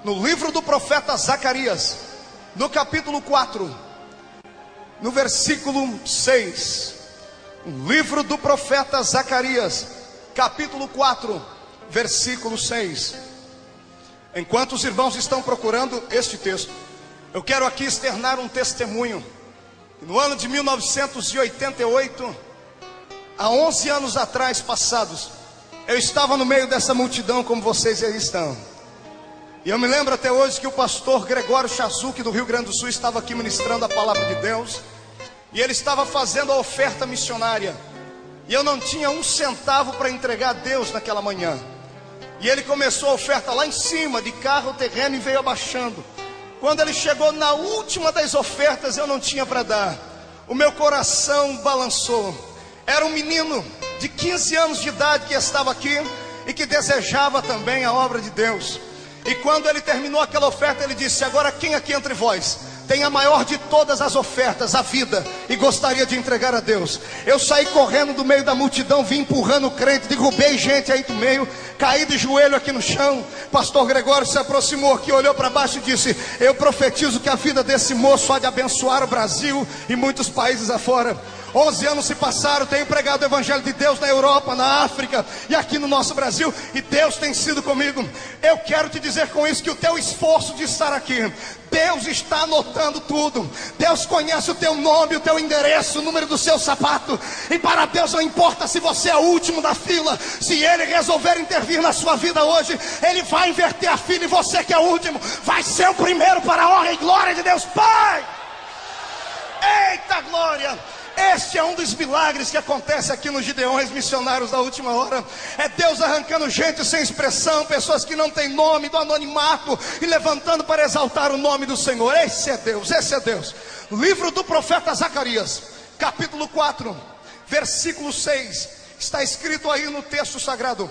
no livro do profeta Zacarias, no capítulo 4, no versículo 6. O livro do profeta Zacarias, capítulo 4, versículo 6. Enquanto os irmãos estão procurando este texto, eu quero aqui externar um testemunho. No ano de 1988, há 11 anos atrás passados, eu estava no meio dessa multidão como vocês aí estão. E eu me lembro até hoje que o pastor Gregório Chazuki do Rio Grande do Sul estava aqui ministrando a palavra de Deus. E ele estava fazendo a oferta missionária. E eu não tinha um centavo para entregar a Deus naquela manhã. E ele começou a oferta lá em cima, de carro, terreno, e veio abaixando. Quando ele chegou na última das ofertas, eu não tinha para dar. O meu coração balançou. Era um menino de 15 anos de idade que estava aqui e que desejava também a obra de Deus. E quando ele terminou aquela oferta, ele disse: agora quem aqui entre vós tem a maior de todas as ofertas, a vida, e gostaria de entregar a Deus? Eu saí correndo do meio da multidão, vim empurrando o crente, derrubei gente aí do meio, caí de joelho aqui no chão. Pastor Gregório se aproximou aqui, olhou para baixo e disse: eu profetizo que a vida desse moço há de abençoar o Brasil e muitos países afora. 11 anos se passaram, tenho pregado o evangelho de Deus na Europa, na África e aqui no nosso Brasil, e Deus tem sido comigo. Eu quero te dizer com isso que o teu esforço de estar aqui, Deus está anotando tudo. Deus conhece o teu nome, o teu endereço, o número do seu sapato. E para Deus não importa se você é o último da fila. Se Ele resolver intervir na sua vida hoje, Ele vai inverter a fila, e você que é o último vai ser o primeiro, para a honra e glória de Deus Pai. Eita glória! Este é um dos milagres que acontece aqui nos Gideões Missionários da Última Hora. É Deus arrancando gente sem expressão, pessoas que não têm nome, do anonimato, e levantando para exaltar o nome do Senhor. Esse é Deus, esse é Deus. Livro do profeta Zacarias, capítulo 4, versículo 6. Está escrito aí no texto sagrado: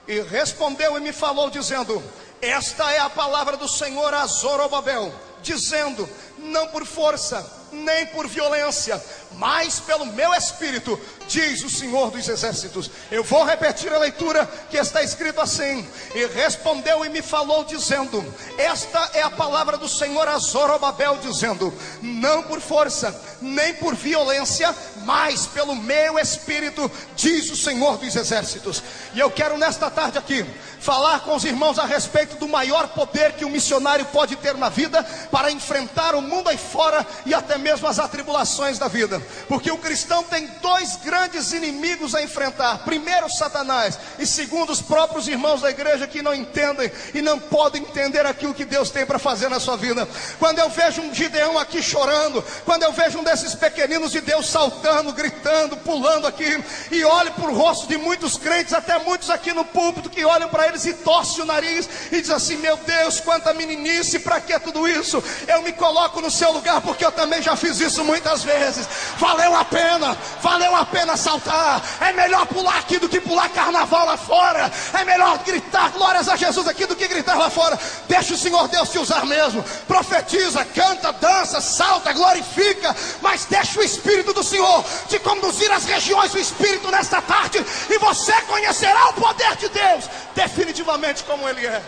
e respondeu e me falou dizendo: esta é a palavra do Senhor a Zorobabel, dizendo: não por força, nem por violência, mas pelo meu espírito, diz o Senhor dos Exércitos. Eu vou repetir a leitura, que está escrito assim: e respondeu e me falou dizendo: esta é a palavra do Senhor a Zorobabel, dizendo: não por força, nem por violência, mas pelo meu espírito, diz o Senhor dos Exércitos. E eu quero nesta tarde aqui falar com os irmãos a respeito do maior poder que o missionário pode ter na vida, para enfrentar o mundo aí fora e até mesmo as atribulações da vida. Porque o cristão tem dois grandes inimigos a enfrentar: primeiro Satanás, e segundo os próprios irmãos da igreja, que não entendem e não podem entender aquilo que Deus tem para fazer na sua vida. Quando eu vejo um Gideão aqui chorando, quando eu vejo um desses pequeninos de Deus saltando, gritando, pulando aqui, e olho para o rosto de muitos crentes, até muitos aqui no púlpito, que olham para eles e torcem o nariz e dizem assim: meu Deus, quanta meninice, para que tudo isso? Eu me coloco no seu lugar, porque eu também já fiz isso muitas vezes. Valeu a pena saltar. É melhor pular aqui do que pular carnaval lá fora. É melhor gritar glórias a Jesus aqui do que gritar lá fora. Deixa o Senhor Deus te usar mesmo. Profetiza, canta, dança, salta, glorifica, mas deixa o Espírito do Senhor te conduzir às regiões do Espírito nesta tarde, e você conhecerá o poder de Deus definitivamente como Ele é.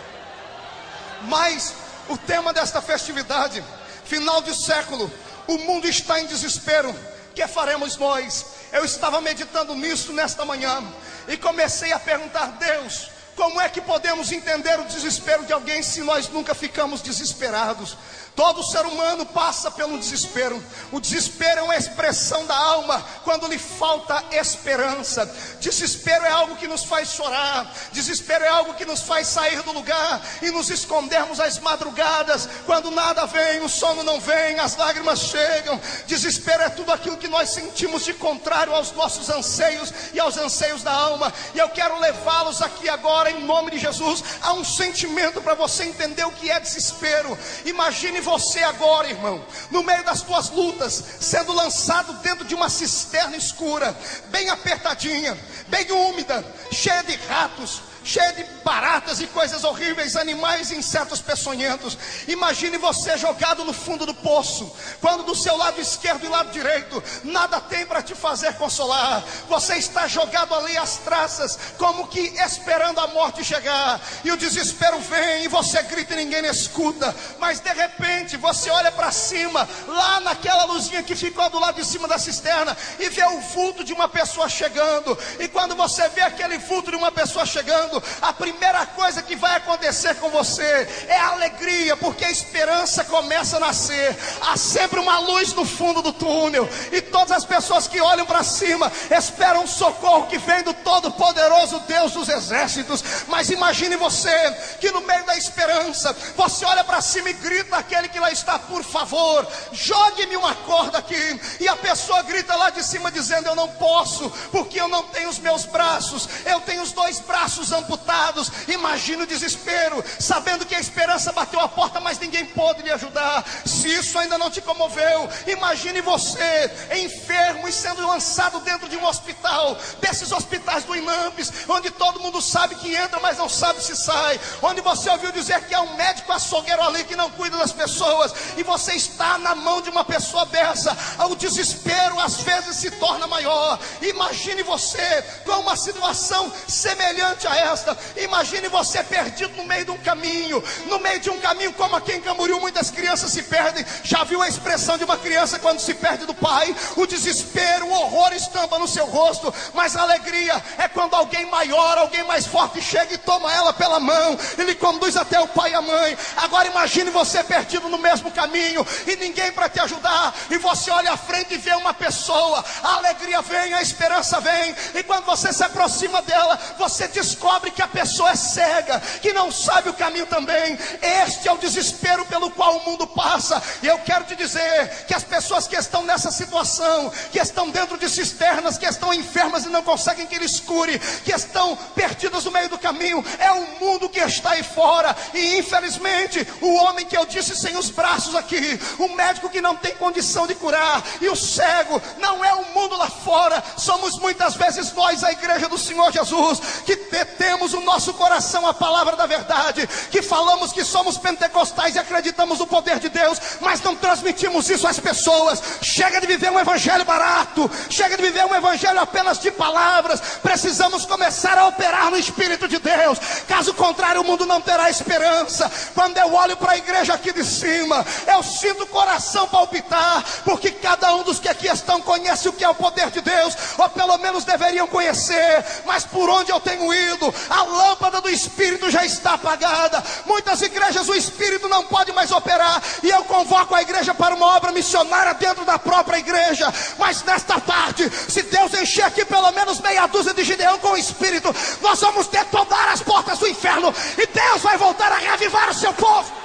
Mas o tema desta festividade, final de século, o mundo está em desespero. Que faremos nós? Eu estava meditando nisso nesta manhã e comecei a perguntar: Deus, como é que podemos entender o desespero de alguém se nós nunca ficamos desesperados? Todo ser humano passa pelo desespero. O desespero é uma expressão da alma quando lhe falta esperança. Desespero é algo que nos faz chorar. Desespero é algo que nos faz sair do lugar e nos escondermos às madrugadas, quando nada vem, o sono não vem, as lágrimas chegam. Desespero é tudo aquilo que nós sentimos de contrário aos nossos anseios e aos anseios da alma. E eu quero levá-los aqui agora, em nome de Jesus, a um sentimento para você entender o que é desespero. Imagine você agora, irmão, no meio das tuas lutas, sendo lançado dentro de uma cisterna escura, bem apertadinha, bem úmida, cheia de ratos, cheia de baratas e coisas horríveis, animais e insetos peçonhentos. Imagine você jogado no fundo do poço, quando do seu lado esquerdo e lado direito nada tem para te fazer consolar. Você está jogado ali às traças, como que esperando a morte chegar, e o desespero vem, e você grita e ninguém escuta. Mas de repente você olha para cima, lá naquela luzinha que ficou do lado de cima da cisterna, e vê o vulto de uma pessoa chegando. E quando você vê aquele vulto de uma pessoa chegando, a primeira coisa que vai acontecer com você é alegria, porque a esperança começa a nascer. Há sempre uma luz no fundo do túnel, e todas as pessoas que olham para cima esperam um socorro que vem do Todo-Poderoso Deus dos exércitos. Mas imagine você que no meio da esperança, você olha para cima e grita àquele que lá está: por favor, jogue-me uma corda aqui. E a pessoa grita lá de cima dizendo: eu não posso, porque eu não tenho os meus braços, eu tenho os 2 braços amputados. Imagine o desespero, sabendo que a esperança bateu a porta, mas ninguém pôde lhe ajudar. Se isso ainda não te comoveu, imagine você enfermo e sendo lançado dentro de um hospital, desses hospitais do INAMPS, onde todo mundo sabe que entra, mas não sabe se sai, onde você ouviu dizer que há um médico açougueiro ali que não cuida das pessoas, e você está na mão de uma pessoa dessa. O desespero às vezes se torna maior. Imagine você com uma situação semelhante a esta. Imagine você perdido no meio de um caminho, como aqui em Camboriú muitas crianças se perdem. Já viu a expressão de uma criança quando se perde do pai? O desespero, o horror estampa no seu rosto, mas a alegria é quando alguém maior, alguém mais forte chega e toma ela pela mão e lhe conduz até o pai e a mãe. Agora imagine você perdido no mesmo caminho e ninguém para te ajudar, e você olha à frente e vê uma pessoa. A alegria vem, a esperança vem, e quando você se aproxima dela, você descobre que a pessoa é cega, que não sabe o caminho também. Este é o desespero pelo qual o mundo passa. E eu quero te dizer que as pessoas que estão nessa situação, que estão dentro de cisternas, que estão enfermas e não conseguem que lhes cure, que estão perdidas no meio do caminho, é o mundo que está aí fora. E infelizmente o homem que eu disse sem os braços aqui, o médico que não tem condição de curar, e o cego, não é o mundo lá fora. Somos muitas vezes nós, a igreja do Senhor Jesus, que detemos o nosso coração à palavra da verdade, que falamos que somos pentecostais e acreditamos no poder de Deus, mas não transmitimos isso às pessoas. Chega de viver um evangelho barato, chega de viver um evangelho apenas de palavras. Precisamos começar a operar no Espírito de Deus, caso contrário o mundo não terá esperança. Quando eu olho para a igreja aqui de cima, eu sinto o coração palpitar, porque cada um dos que aqui estão conhece o que é o poder de Deus, ou pelo menos deveriam conhecer. Mas por onde eu tenho ido, a lâmpada do Espírito já está apagada. Muitas igrejas o Espírito não pode mais operar, e eu convoco a igreja para uma obra missionária dentro da própria igreja. Mas nesta tarde, se Deus encher aqui pelo menos meia dúzia de Gideão com o Espírito, nós vamos detonar as portas do inferno, e Deus vai voltar a reavivar o seu povo.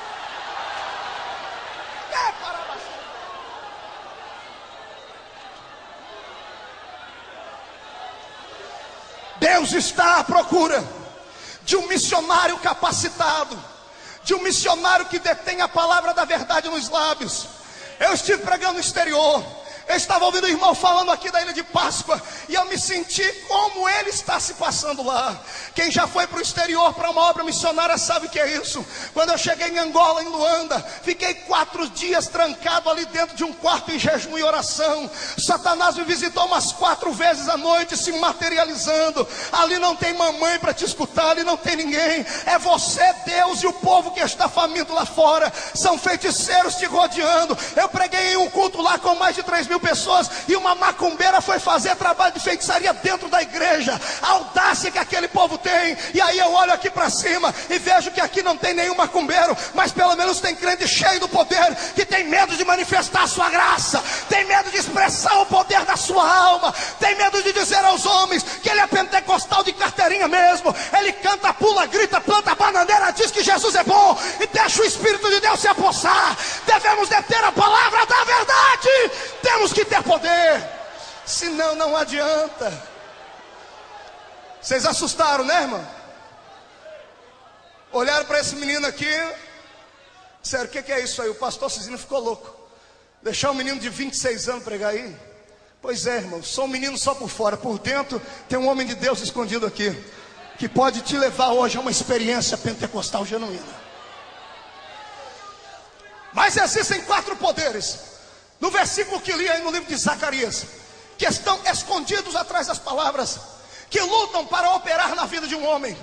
Deus está à procura de um missionário capacitado, de um missionário que detém a palavra da verdade nos lábios. Eu estive pregando no exterior, eu estava ouvindo o irmão falando aqui da Ilha de Páscoa, e eu me senti como ele está se passando lá. Quem já foi para o exterior para uma obra missionária sabe o que é isso. Quando eu cheguei em Angola, em Luanda, fiquei 4 dias trancado ali dentro de um quarto em jejum e oração. Satanás me visitou umas 4 vezes à noite, se materializando. Ali não tem mamãe para te escutar, ali não tem ninguém. É você, Deus, e o povo que está faminto lá fora. São feiticeiros te rodeando. Eu preguei em um culto lá com mais de 3.000 pessoas, e uma macumbeira foi fazer trabalho de feitiçaria dentro da igreja. A audácia que aquele povo tem. E aí eu olho aqui para cima e vejo que aqui não tem nenhum macumbeiro, mas pelo menos tem crente cheio do poder, que tem medo de manifestar a sua graça, tem medo de expressar o poder da sua alma, tem medo de dizer aos homens que ele é pentecostal de carteirinha mesmo. Ele canta, pula, grita, planta a bananeira, diz que Jesus é bom, e deixa o Espírito de Deus se apossar. Devemos deter a palavra da verdade. Temos que ter poder, senão não adianta. Vocês assustaram, né, irmão? Olharam para esse menino aqui, disseram: o que é isso aí? O pastor Cisino ficou louco. Deixar um menino de 26 anos pregar aí? Pois é, irmão, sou um menino só por fora, por dentro tem um homem de Deus escondido aqui. que pode te levar hoje a uma experiência pentecostal genuína. Mas existem 4 poderes, no versículo que li aí no livro de Zacarias, que estão escondidos atrás das palavras, que lutam para operar na vida de um homem.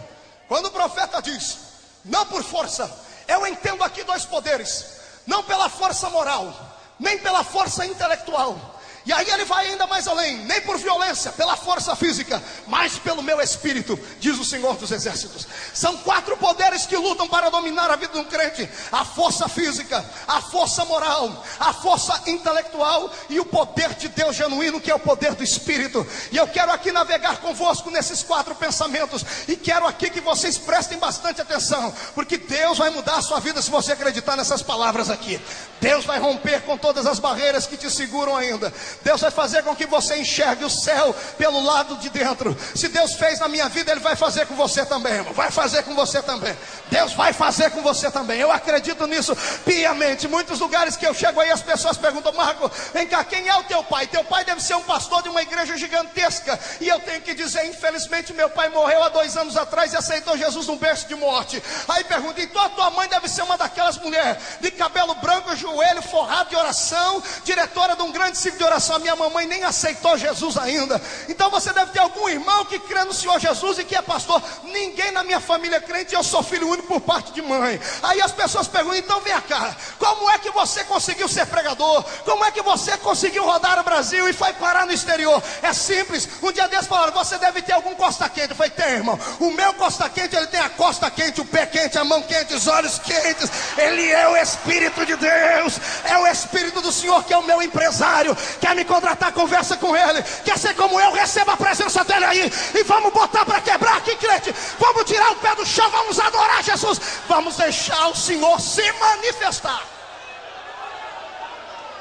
Quando o profeta diz, não por força, eu entendo aqui 2 poderes, não pela força moral, nem pela força intelectual. E aí ele vai ainda mais além, nem por violência, pela força física, mas pelo meu espírito, diz o Senhor dos Exércitos. São 4 poderes que lutam para dominar a vida de um crente: a força física, a força moral, a força intelectual e o poder de Deus genuíno, que é o poder do Espírito. E eu quero aqui navegar convosco nesses 4 pensamentos, e quero aqui que vocês prestem bastante atenção, porque Deus vai mudar a sua vida se você acreditar nessas palavras aqui. Deus vai romper com todas as barreiras que te seguram ainda. Deus vai fazer com que você enxergue o céu pelo lado de dentro. Se Deus fez na minha vida, Ele vai fazer com você também, irmão. Vai fazer com você também. Deus vai fazer com você também. Eu acredito nisso piamente. Muitos lugares que eu chego aí, as pessoas perguntam: Marco, vem cá, quem é o teu pai? Teu pai deve ser um pastor de uma igreja gigantesca. E eu tenho que dizer, infelizmente, meu pai morreu há 2 anos atrás e aceitou Jesus num berço de morte. Aí pergunto: então a tua mãe deve ser uma daquelas mulheres de cabelo branco, joelho forrado de oração, diretora de um grande ciclo de oração. A minha mamãe nem aceitou Jesus ainda. Então você deve ter algum irmão que crê no Senhor Jesus e que é pastor. Ninguém na minha família é crente, e eu sou filho único por parte de mãe. Aí as pessoas perguntam: então vem cá, como é que você conseguiu ser pregador? Como é que você conseguiu rodar o Brasil e foi parar no exterior? É simples. Um dia desses falaram: você deve ter algum costa quente. Eu falei: tem, irmão. O meu costa quente, ele tem a costa quente, o pé quente, a mão quente, os olhos quentes. Ele é o Espírito de Deus. É o Espírito do Senhor que é o meu empresário. Quer me contratar? Conversa com Ele. Quer ser como eu? Receba a presença dEle aí. E vamos botar para quebrar aqui, crente. Vamos tirar o pé do chão. Vamos adorar Jesus. Vamos deixar o Senhor se manifestar.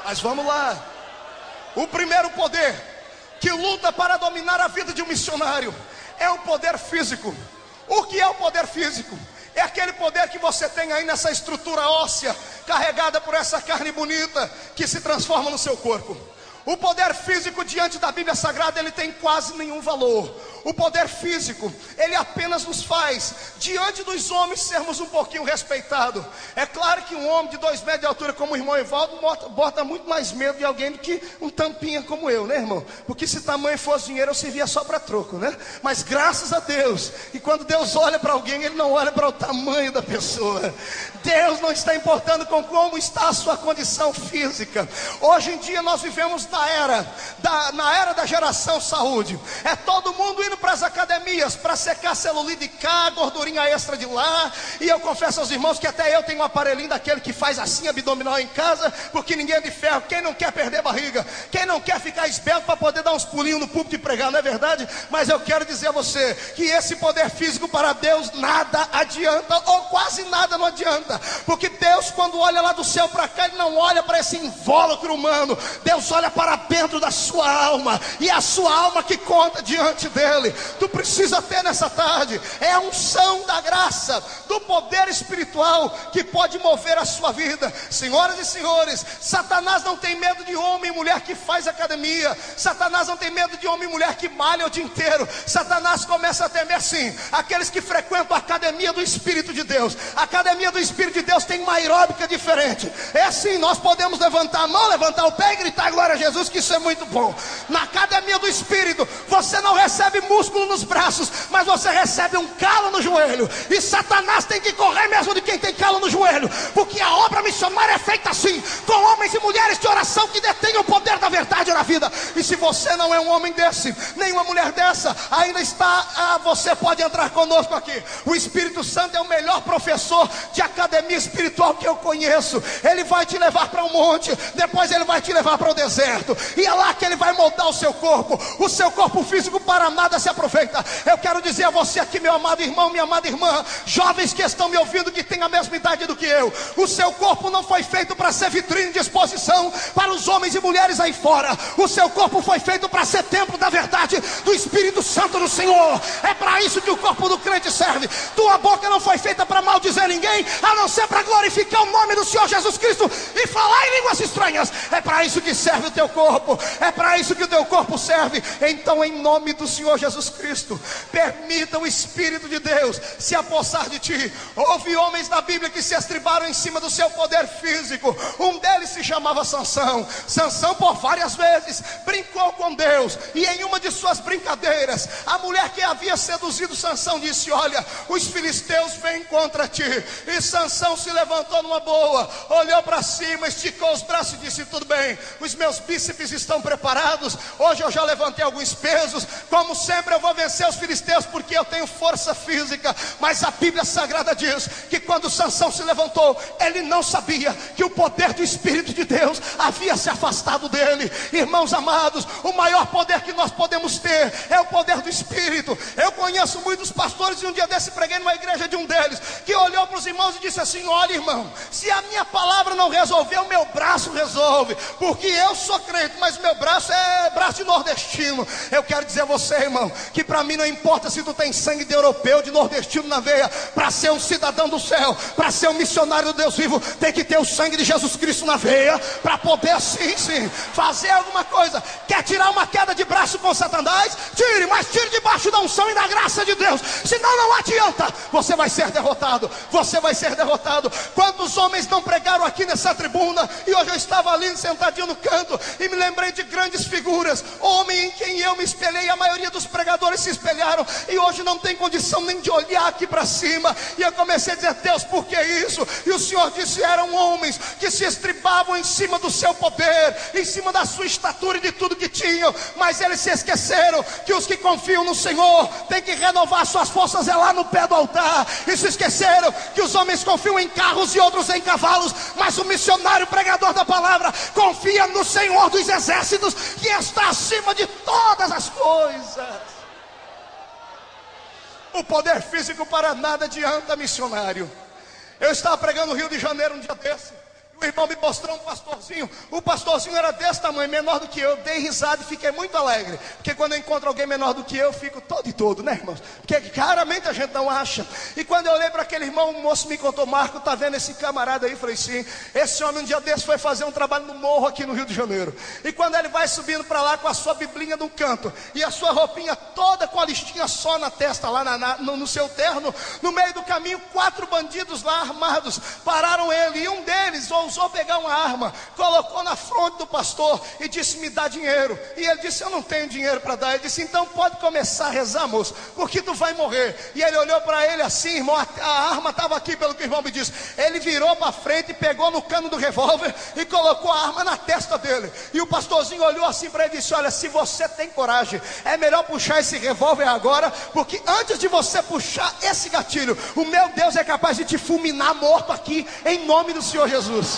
Mas vamos lá. O primeiro poder que luta para dominar a vida de um missionário é o poder físico. O que é o poder físico? É aquele poder que você tem aí nessa estrutura óssea, carregada por essa carne bonita, que se transforma no seu corpo. O poder físico diante da Bíblia Sagrada, ele tem quase nenhum valor. O poder físico, ele apenas nos faz, diante dos homens, sermos um pouquinho respeitados. É claro que um homem de 2 metros de altura como o irmão Evaldo bota muito mais medo de alguém do que um tampinha como eu, né, irmão? Porque se tamanho fosse dinheiro, eu servia só para troco, né? Mas graças a Deus, e quando Deus olha para alguém, Ele não olha para o tamanho da pessoa. Deus não está importando com como está a sua condição física. Hoje em dia nós vivemos na era da geração saúde. É todo mundo indo para as academias para secar celulite de cá, gordurinha extra de lá. E eu confesso aos irmãos que até eu tenho um aparelhinho daquele que faz assim abdominal em casa, porque ninguém é de ferro. Quem não quer perder barriga, quem não quer ficar esbelto para poder dar uns pulinhos no púlpito e pregar, não é verdade? Mas eu quero dizer a você que esse poder físico para Deus nada adianta, ou quase nada não adianta. Porque Deus, quando olha lá do céu para cá, Ele não olha para esse invólucro humano. Deus olha para dentro da sua alma, e é a sua alma que conta diante dEle. Tu precisa ter nessa tarde é a unção da graça, do poder espiritual que pode mover a sua vida. Senhoras e senhores, Satanás não tem medo de homem e mulher que faz academia. Satanás não tem medo de homem e mulher que malha o dia inteiro. Satanás começa a temer sim aqueles que frequentam a academia do Espírito de Deus. A academia do Espírito de Deus tem uma aeróbica diferente. É assim, nós podemos levantar a mão, levantar o pé e gritar glória a Jesus, que isso é muito bom. Na academia do Espírito, você não recebe músculo nos braços, mas você recebe um calo no joelho. E Satanás tem que correr mesmo de quem tem calo no joelho, porque a obra missionária é feita assim, com homens e mulheres de oração que detêm o poder da verdade na vida. E se você não é um homem desse, nem uma mulher dessa, ainda está, você pode entrar conosco aqui. O Espírito Santo é o melhor professor de academia espiritual que eu conheço. Ele vai te levar para um monte, depois ele vai te levar para o deserto, e é lá que ele vai moldar o seu corpo. O seu corpo físico para nada se aproveita. Eu quero dizer a você aqui, meu amado irmão, minha amada irmã, jovens que estão me ouvindo, que têm a mesma idade do que eu, o seu corpo não foi feito para ser vitrine de exposição para os homens e mulheres aí fora. O seu corpo foi feito para ser templo da verdade, do Espírito Santo do Senhor. É para isso que o corpo do crente serve. Tua boca não foi feita para maldizer ninguém, a não ser para glorificar o nome nome do Senhor Jesus Cristo e falar em línguas estranhas. É para isso que serve o teu corpo, é para isso que o teu corpo serve. Então, em nome do Senhor Jesus Cristo, permita o Espírito de Deus se apossar de ti. Houve homens na Bíblia que se estribaram em cima do seu poder físico. Um deles se chamava Sansão. Sansão, por várias vezes, brincou com Deus, e em uma de suas brincadeiras, a mulher que havia seduzido Sansão disse: olha, os filisteus vêm contra ti. E Sansão se levantou numa boa, olhou para cima, esticou os braços e disse: tudo bem, os meus bíceps estão preparados, hoje eu já levantei alguns pesos, como sempre eu vou vencer os filisteus, porque eu tenho força física. Mas a Bíblia Sagrada diz que quando Sansão se levantou, ele não sabia que o poder do Espírito de Deus havia se afastado dele. Irmãos amados, o maior poder que nós podemos ter é o poder do Espírito. Eu conheço muitos pastores, e um dia desse preguei numa igreja de um deles, que olhou para os irmãos e disse assim: olha, irmão, se a minha palavra não resolver, o meu braço resolve, porque eu sou crente, mas meu braço é braço de nordestino. Eu quero dizer a você, irmão, que para mim não importa se tu tem sangue de europeu, de nordestino na veia. Para ser um cidadão do céu, para ser um missionário do Deus vivo, tem que ter o sangue de Jesus Cristo na veia, para poder assim sim fazer alguma coisa. Quer tirar uma queda de braço com Satanás? Tire, mas tire debaixo da unção e da graça de Deus, senão não adianta, você vai ser derrotado, você vai ser derrotado. Quantos homens não pregaram aqui nessa tribuna, e hoje eu estava ali sentadinho no canto, e me lembrei de grandes figuras, homem em quem eu me espelhei, a maioria dos pregadores se espelharam, e hoje não tem condição nem de olhar aqui para cima. E eu comecei a dizer: Deus, por que isso? E o Senhor disse: eram homens que se estribavam em cima do seu poder, em cima da sua estatura e de tudo que tinham, mas eles se esqueceram que os que confiam no Senhor têm que renovar suas forças é lá no pé do altar, e se esqueceram que os homens confiam em carros e outros em cavalos, mas o missionário pregador da palavra confia no Senhor dos exércitos, que está acima de todas as coisas. O poder físico para nada adianta, missionário. Eu estava pregando no Rio de Janeiro um dia desse, o irmão me mostrou um pastorzinho. O pastorzinho era desse tamanho, menor do que eu. Dei risada e fiquei muito alegre, porque quando eu encontro alguém menor do que eu fico todo e todo, né, irmãos? Porque raramente a gente não acha. E quando eu olhei para aquele irmão, o moço me contou: Marco, tá vendo esse camarada aí? Eu falei: sim. Esse homem um dia desse foi fazer um trabalho no morro aqui no Rio de Janeiro, e quando ele vai subindo para lá com a sua biblinha no canto, e a sua roupinha toda com a listinha só na testa, lá no seu terno, no meio do caminho, 4 bandidos lá armados pararam ele, e um deles ousou pegar uma arma, colocou na fronte do pastor e disse: me dá dinheiro. E ele disse: eu não tenho dinheiro para dar. Ele disse: então pode começar a rezar, moço, porque tu vai morrer. E ele olhou para ele assim, irmão, a arma estava aqui, pelo que o irmão me disse. Ele virou para frente e pegou no cano do revólver e colocou a arma na testa dele. E o pastorzinho olhou assim para ele e disse: olha, se você tem coragem, é melhor puxar esse revólver agora, porque antes de você puxar esse gatilho, o meu Deus é capaz de te fulminar morto aqui, em nome do Senhor Jesus.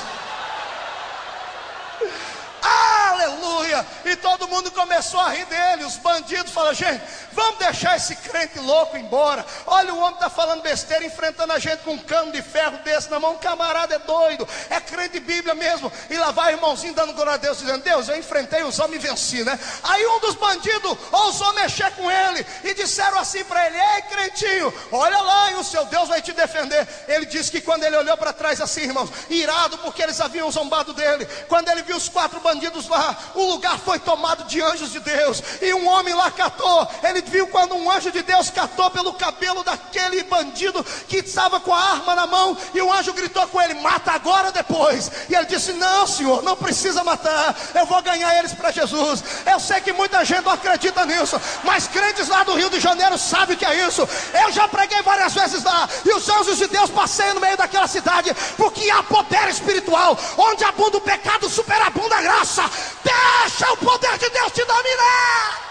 Aleluia! E todo mundo começou a rir dele. Os bandidos falaram: gente, vamos deixar esse crente louco embora. Olha, o homem está falando besteira, enfrentando a gente com um cano de ferro desse na mão. Um camarada é doido, é crente de Bíblia mesmo. E lá vai o irmãozinho dando glória a Deus, dizendo: Deus, eu enfrentei os homens e venci, né? Aí um dos bandidos ousou mexer com ele e disseram assim para ele: ei, crentinho, olha lá, e o seu Deus vai te defender. Ele disse que quando ele olhou para trás assim, irmãos, irado porque eles haviam zombado dele, quando ele viu os 4 bandidos lá, o lugar foi tomado de anjos de Deus, e um homem lá catou. Ele viu quando um anjo de Deus catou pelo cabelo daquele bandido que estava com a arma na mão, e o anjo gritou com ele: mata agora ou depois? E ele disse: não, Senhor, não precisa matar, eu vou ganhar eles para Jesus. Eu sei que muita gente não acredita nisso, mas crentes lá do Rio de Janeiro sabem o que é isso. Eu já preguei várias vezes lá, e os anjos de Deus passeiam no meio daquela cidade, porque há poder espiritual. Onde abunda o pecado, superabunda a graça. Deixa o poder de Deus te dominar.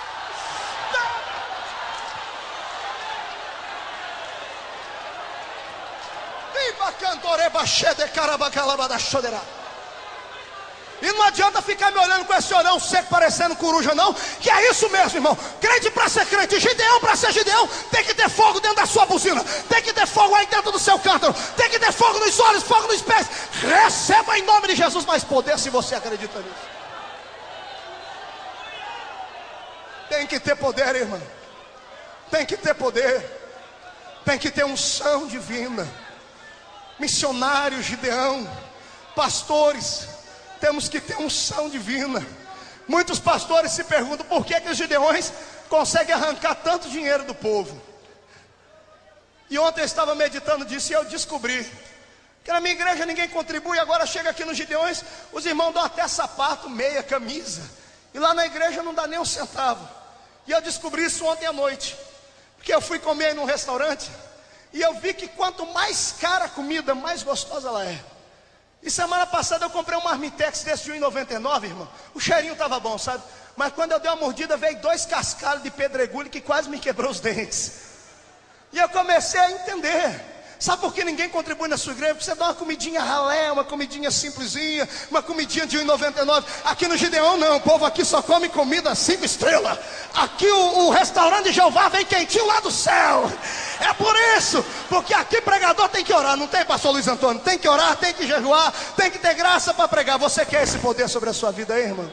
E não adianta ficar me olhando com esse olhão seco parecendo coruja não, que é isso mesmo, irmão. Crente para ser crente, Gideão para ser Gideão, tem que ter fogo dentro da sua buzina, tem que ter fogo aí dentro do seu cântaro, tem que ter fogo nos olhos, fogo nos pés. Receba em nome de Jesus mais poder, se você acredita nisso. Tem que ter poder, irmão. Tem que ter poder. Tem que ter unção divina. Missionário Gideão, Pastores, temos que ter unção divina. Muitos pastores se perguntam por que os gideões conseguem arrancar tanto dinheiro do povo. E ontem eu estava meditando disso e eu descobri que na minha igreja ninguém contribui. Agora chega aqui nos gideões, os irmãos dão até sapato, meia, camisa, e lá na igreja não dá nem um centavo. E eu descobri isso ontem à noite, porque eu fui comer num restaurante e eu vi que quanto mais cara a comida, mais gostosa ela é. E semana passada eu comprei um marmitex desse de R$1,99, irmão. O cheirinho estava bom, sabe? Mas quando eu dei uma mordida, veio 2 cascalhos de pedregulho que quase me quebrou os dentes. E eu comecei a entender. Sabe por que ninguém contribui na sua igreja? Porque você dá uma comidinha ralé, uma comidinha simplesinha, uma comidinha de R$1,99. Aqui no Gideão não, o povo aqui só come comida 5 estrelas. Aqui o restaurante de Jeová vem quentinho lá do céu. É por isso, porque aqui pregador tem que orar, não tem, pastor Luiz Antônio? Tem que orar, tem que jejuar, tem que ter graça para pregar. Você quer esse poder sobre a sua vida aí, irmão?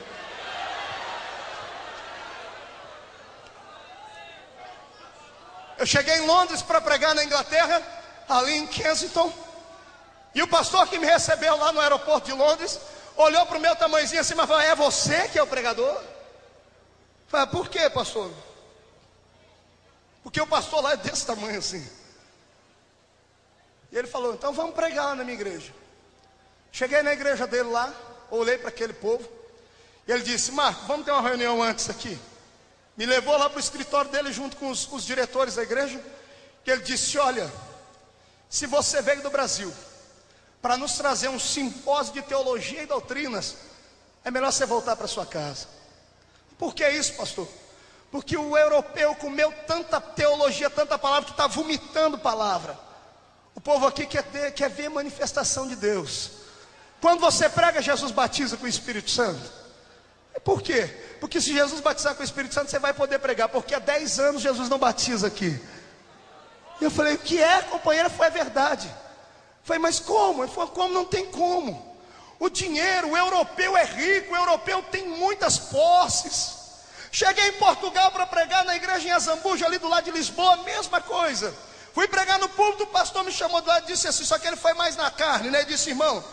Eu cheguei em Londres para pregar na Inglaterra, ali em Kensington, e o pastor que me recebeu lá no aeroporto de Londres olhou para o meu tamanhozinho assim, mas falou: é você que é o pregador? Eu falei: por quê, pastor? Porque o pastor lá é desse tamanho assim. E ele falou: então vamos pregar lá na minha igreja. Cheguei na igreja dele lá, olhei para aquele povo, e ele disse: Marco, vamos ter uma reunião antes aqui. Me levou lá para o escritório dele junto com os diretores da igreja, que ele disse: olha, se você veio do Brasil para nos trazer um simpósio de teologia e doutrinas, é melhor você voltar para sua casa. Por que isso, pastor? Porque o europeu comeu tanta teologia, tanta palavra, que está vomitando palavra. O povo aqui quer ver manifestação de Deus. Quando você prega, Jesus batiza com o Espírito Santo. Por quê? Porque se Jesus batizar com o Espírito Santo, você vai poder pregar. Porque há 10 anos Jesus não batiza aqui. E eu falei: o que é, companheira? Foi a verdade. Eu falei: mas como? Ele falou: como? Não tem como. O dinheiro, o europeu é rico, o europeu tem muitas posses. Cheguei em Portugal para pregar na igreja em Azambuja, ali do lado de Lisboa, mesma coisa. Fui pregar no púlpito, o pastor me chamou do lado e disse assim, só que ele foi mais na carne, né? Ele disse: irmão,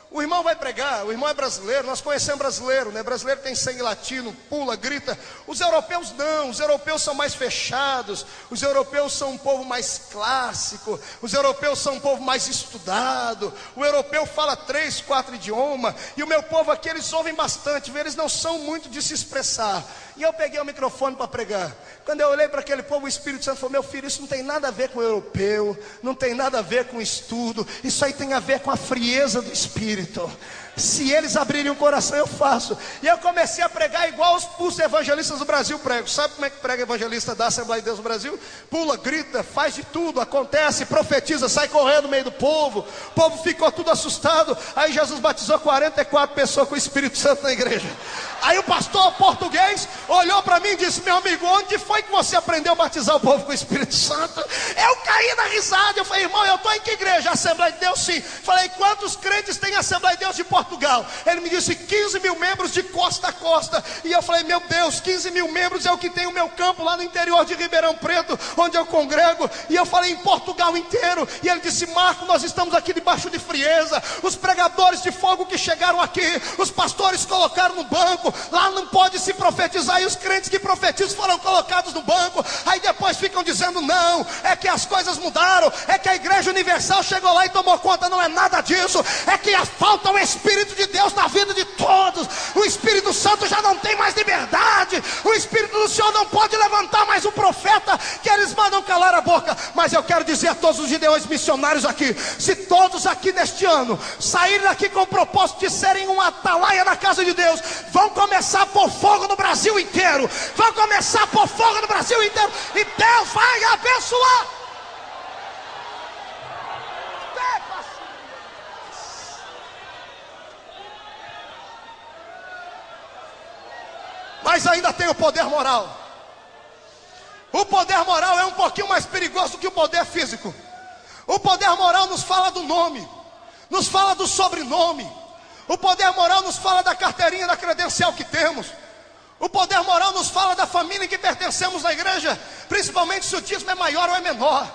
o irmão vai pregar, o irmão é brasileiro, nós conhecemos brasileiro, né? Brasileiro tem sangue latino, pula, grita. Os europeus não, os europeus são mais fechados, os europeus são um povo mais clássico, os europeus são um povo mais estudado, o europeu fala 3, 4 idiomas, e o meu povo aqui, eles ouvem bastante, eles não são muito de se expressar. E eu peguei o microfone para pregar. Quando eu olhei para aquele povo, o Espírito Santo falou: meu filho, isso não tem nada a ver com o europeu, não tem nada a ver com estudo, isso aí tem a ver com a frieza do Espírito. Se eles abrirem o coração, eu faço. E eu comecei a pregar igual os evangelistas do Brasil pregam. Sabe como é que prega evangelista da Assembleia de Deus no Brasil? Pula, grita, faz de tudo, acontece, profetiza, sai correndo no meio do povo. O povo ficou tudo assustado. Aí Jesus batizou 44 pessoas com o Espírito Santo na igreja. Aí o pastor português olhou para mim e disse: meu amigo, onde foi que você aprendeu a batizar o povo com o Espírito Santo? Eu caí na risada. Eu falei: irmão, eu estou em que igreja? Assembleia de Deus, sim. Falei: quantos crentes tem a Assembleia de Deus de Portugal? Ele me disse: 15 mil membros de costa a costa. E eu falei: meu Deus, 15 mil membros é o que tem o meu campo lá no interior de Ribeirão Preto, onde eu congrego. E eu falei: em Portugal inteiro. E ele disse: Marco, nós estamos aqui debaixo de frieza. Os pregadores de fogo que chegaram aqui, os pastores colocaram no banco. Lá não pode se profetizar. E os crentes que profetizam foram colocados no banco. Aí depois ficam dizendo: não, é que as coisas mudaram, é que a Igreja Universal chegou lá e tomou conta. Não é nada disso. É que falta o Espírito de Deus na vida de todos. O Espírito Santo já não tem mais liberdade. O Espírito do Senhor não pode levantar mais um profeta que eles mandam calar a boca. Mas eu quero dizer a todos os gideões missionários aqui: se todos aqui neste ano saírem daqui com o propósito de serem uma atalaia na casa de Deus, vão começar a pôr fogo no Brasil inteiro. Vão começar a pôr fogo no Brasil inteiro. E Deus vai abençoar. Mas ainda tem o poder moral. O poder moral é um pouquinho mais perigoso do que o poder físico. O poder moral nos fala do nome, nos fala do sobrenome. O poder moral nos fala da carteirinha, da credencial que temos. O poder moral nos fala da família em que pertencemos na igreja, principalmente se o dízimo é maior ou é menor.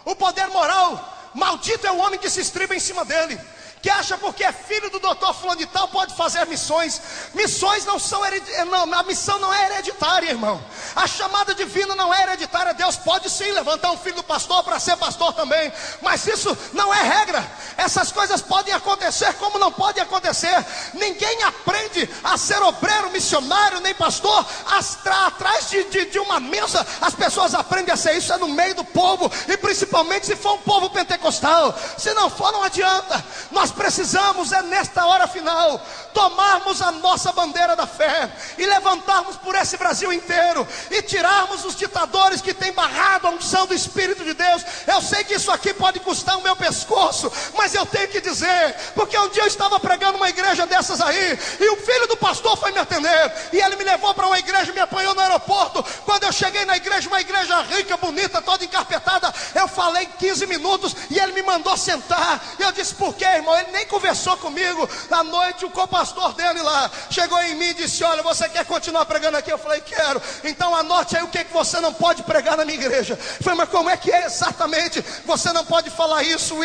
O poder moral, maldito é o homem que se estriba em cima dele. que acha porque é filho do doutor fulano de tal pode fazer missões. Missões não são a missão não é hereditária, irmão. A chamada divina não é hereditária. Deus pode sim levantar um filho do pastor para ser pastor também, mas isso não é regra. Essas coisas podem acontecer como não podem acontecer. Ninguém aprende a ser obreiro, missionário, nem pastor atrás de uma mesa. As pessoas aprendem a ser isso no meio do povo, e principalmente se for um povo pentecostal. Se não for, não adianta. Nós precisamos nesta hora final tomarmos a nossa bandeira da fé e levantarmos por esse Brasil inteiro e tirarmos os ditadores que têm barrado a unção do Espírito de Deus. Eu sei que isso aqui pode custar o meu pescoço, mas eu tenho que dizer, porque um dia eu estava pregando uma igreja dessas aí, e o filho do pastor foi me atender, e ele me levou para uma igreja e me apanhou no aeroporto. Quando eu cheguei na igreja, uma igreja rica, bonita, toda encarpetada, eu falei 15 minutos e ele me mandou sentar. E eu disse: por quê, irmão? Ele nem conversou comigo. À noite o co-pastor dele lá chegou em mim e disse: olha, você quer continuar pregando aqui? Eu falei: quero. Então anote aí o que você não pode pregar na minha igreja. Eu falei: mas como é que é exatamente? Você não pode falar isso.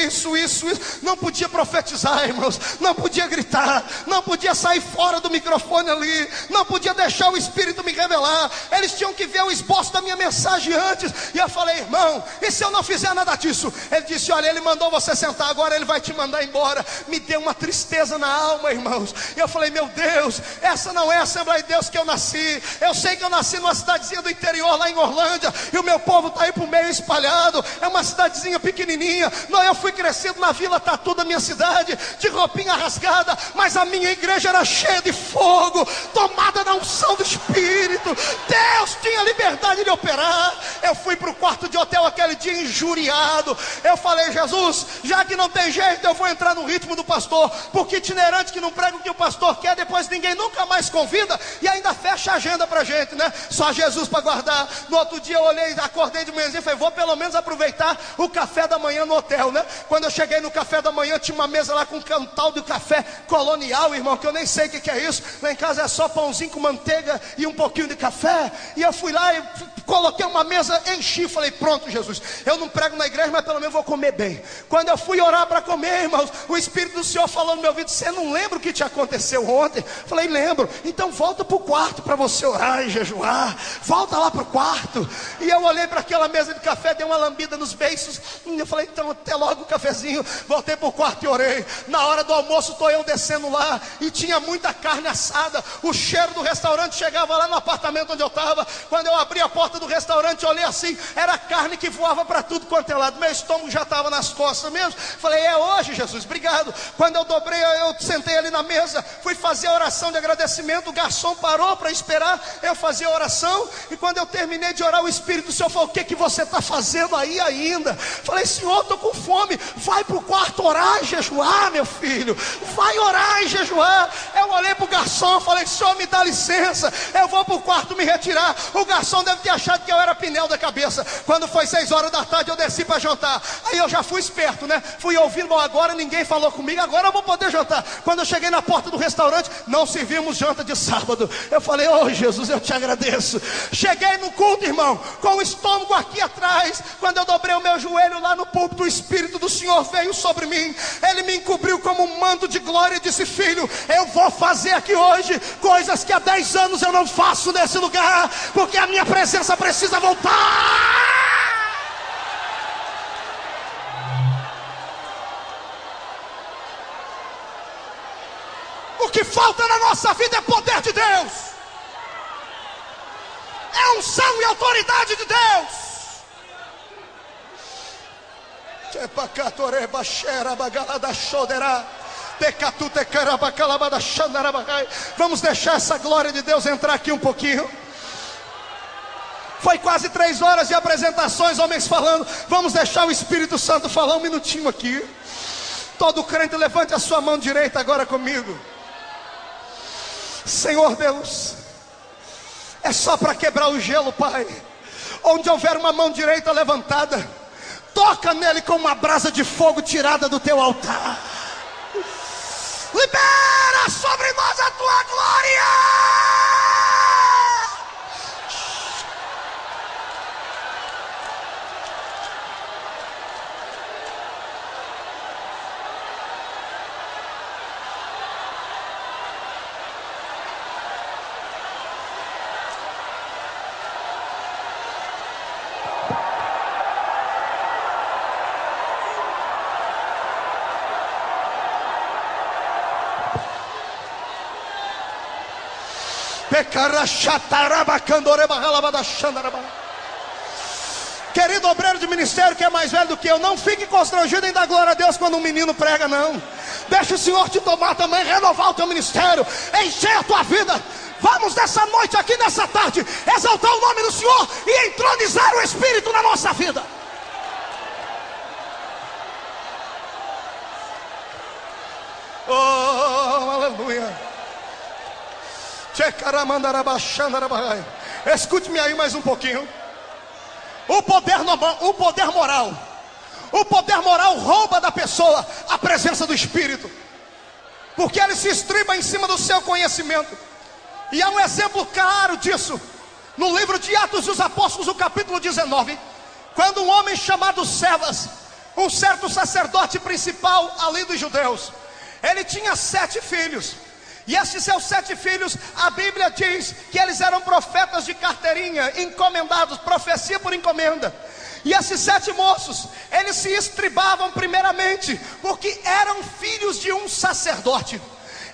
Não podia profetizar, irmãos, não podia gritar, não podia sair fora do microfone ali, não podia deixar o Espírito me revelar. Eles tinham que ver o esboço da minha mensagem antes. E eu falei: irmão, e se eu não fizer nada disso? Ele disse: olha, ele mandou você sentar, agora ele vai te mandar embora. Me deu uma tristeza na alma, irmãos. E eu falei: meu Deus, essa não é a Assembleia de Deus que eu nasci. Eu sei que eu nasci numa cidadezinha do interior lá em Orlândia, e o meu povo está aí para o meio espalhado. É uma cidadezinha pequenininha. Não, eu fui crescido na Vila Tatu da minha cidade, de roupinha rasgada, mas a minha igreja era cheia de fogo, tomada da unção do Espírito. Deus tinha liberdade de operar. Eu fui para o quarto de hotel aquele dia injuriado. Eu falei: Jesus, já que não tem jeito, eu vou entrar no ritmo do pastor, porque itinerante que não prega o que o pastor quer, depois ninguém nunca mais convida e ainda fecha a agenda pra gente, né? Só Jesus para guardar. No outro dia eu olhei, acordei de manhãzinha e falei: vou pelo menos aproveitar o café da manhã no hotel, né? Quando eu cheguei no café da manhã, tinha uma mesa lá com um tal de café colonial, irmão, que eu nem sei o que é isso. Lá em casa é só pãozinho com manteiga e um pouquinho de café. E eu fui lá e coloquei uma mesa, enchi, falei: pronto, Jesus, eu não prego na igreja, mas pelo menos vou comer bem. Quando eu fui orar para comer, irmãos, o Espírito do Senhor falou no meu ouvido: você não lembra o que te aconteceu ontem? Falei: lembro. Então volta para o quarto para você orar e jejuar. Volta lá para o quarto. E eu olhei para aquela mesa de café, dei uma lambida nos beiços, e eu falei: então até logo o cafezinho. Voltei para o quarto e orei. Na hora do almoço estou eu descendo lá, e tinha muita carne assada. O cheiro do restaurante chegava lá no apartamento onde eu estava. Quando eu abri a porta do restaurante, olhei assim, era carne que voava para tudo quanto é lado. Meu estômago já estava nas costas mesmo. Falei: é hoje, Jesus, obrigado. Quando eu dobrei, eu sentei ali na mesa, fui fazer a oração de agradecimento. O garçom parou para esperar eu fazer a oração, e quando eu terminei de orar, o Espírito do Senhor falou: o que você está fazendo aí ainda? Falei: Senhor, estou com fome. Vai para o quarto orar e jejuar, meu filho. Vai orar e jejuar. Eu olhei para o garçom, falei: Senhor, me dá licença, eu vou para o quarto me retirar. O garçom deve ter achado que eu era pneu da cabeça. Quando foi 6 horas da tarde, eu desci para jantar. Aí eu já fui esperto, né? Fui ouvindo: bom, agora ninguém falou comigo, agora eu vou poder jantar. Quando eu cheguei na porta do restaurante, não servimos janta de sábado. Eu falei: oh Jesus, eu te agradeço. Cheguei no culto, irmão, com o estômago aqui atrás. Quando eu dobrei o meu joelho lá no púlpito, o Espírito do Senhor veio sobre mim. Ele me encobriu como um manto de glória e disse: filho, eu vou fazer aqui hoje coisas que há 10 anos eu não faço nesse lugar, porque a minha presença precisa voltar. O que falta na nossa vida é poder de Deus, é unção e autoridade de Deus. Vamos deixar essa glória de Deus entrar aqui um pouquinho. Foi quase 3 horas de apresentações, homens falando. Vamos deixar o Espírito Santo falar um minutinho aqui. Todo crente, levante a sua mão direita agora comigo. Senhor Deus, é só para quebrar o gelo, Pai. Onde houver uma mão direita levantada, toca nele com uma brasa de fogo tirada do teu altar. Libera sobre nós a tua glória. Querido obreiro de ministério que é mais velho do que eu, não fique constrangido em dar glória a Deus quando um menino prega, não. Deixa o Senhor te tomar também, renovar o teu ministério, encher a tua vida. Vamos nessa noite aqui, nessa tarde, exaltar o nome do Senhor e entronizar o Espírito na nossa vida. Oh, aleluia. Escute-me aí mais um pouquinho. O poder moral rouba da pessoa a presença do Espírito, porque ele se estriba em cima do seu conhecimento. E há um exemplo claro disso no livro de Atos dos Apóstolos, no capítulo 19, quando um homem chamado Cefas, um certo sacerdote principal ali dos judeus, ele tinha 7 filhos. E esses seus 7 filhos, a Bíblia diz que eles eram profetas de carteirinha, encomendados, profecia por encomenda. E esses 7 moços, eles se estribavam primeiramente porque eram filhos de um sacerdote.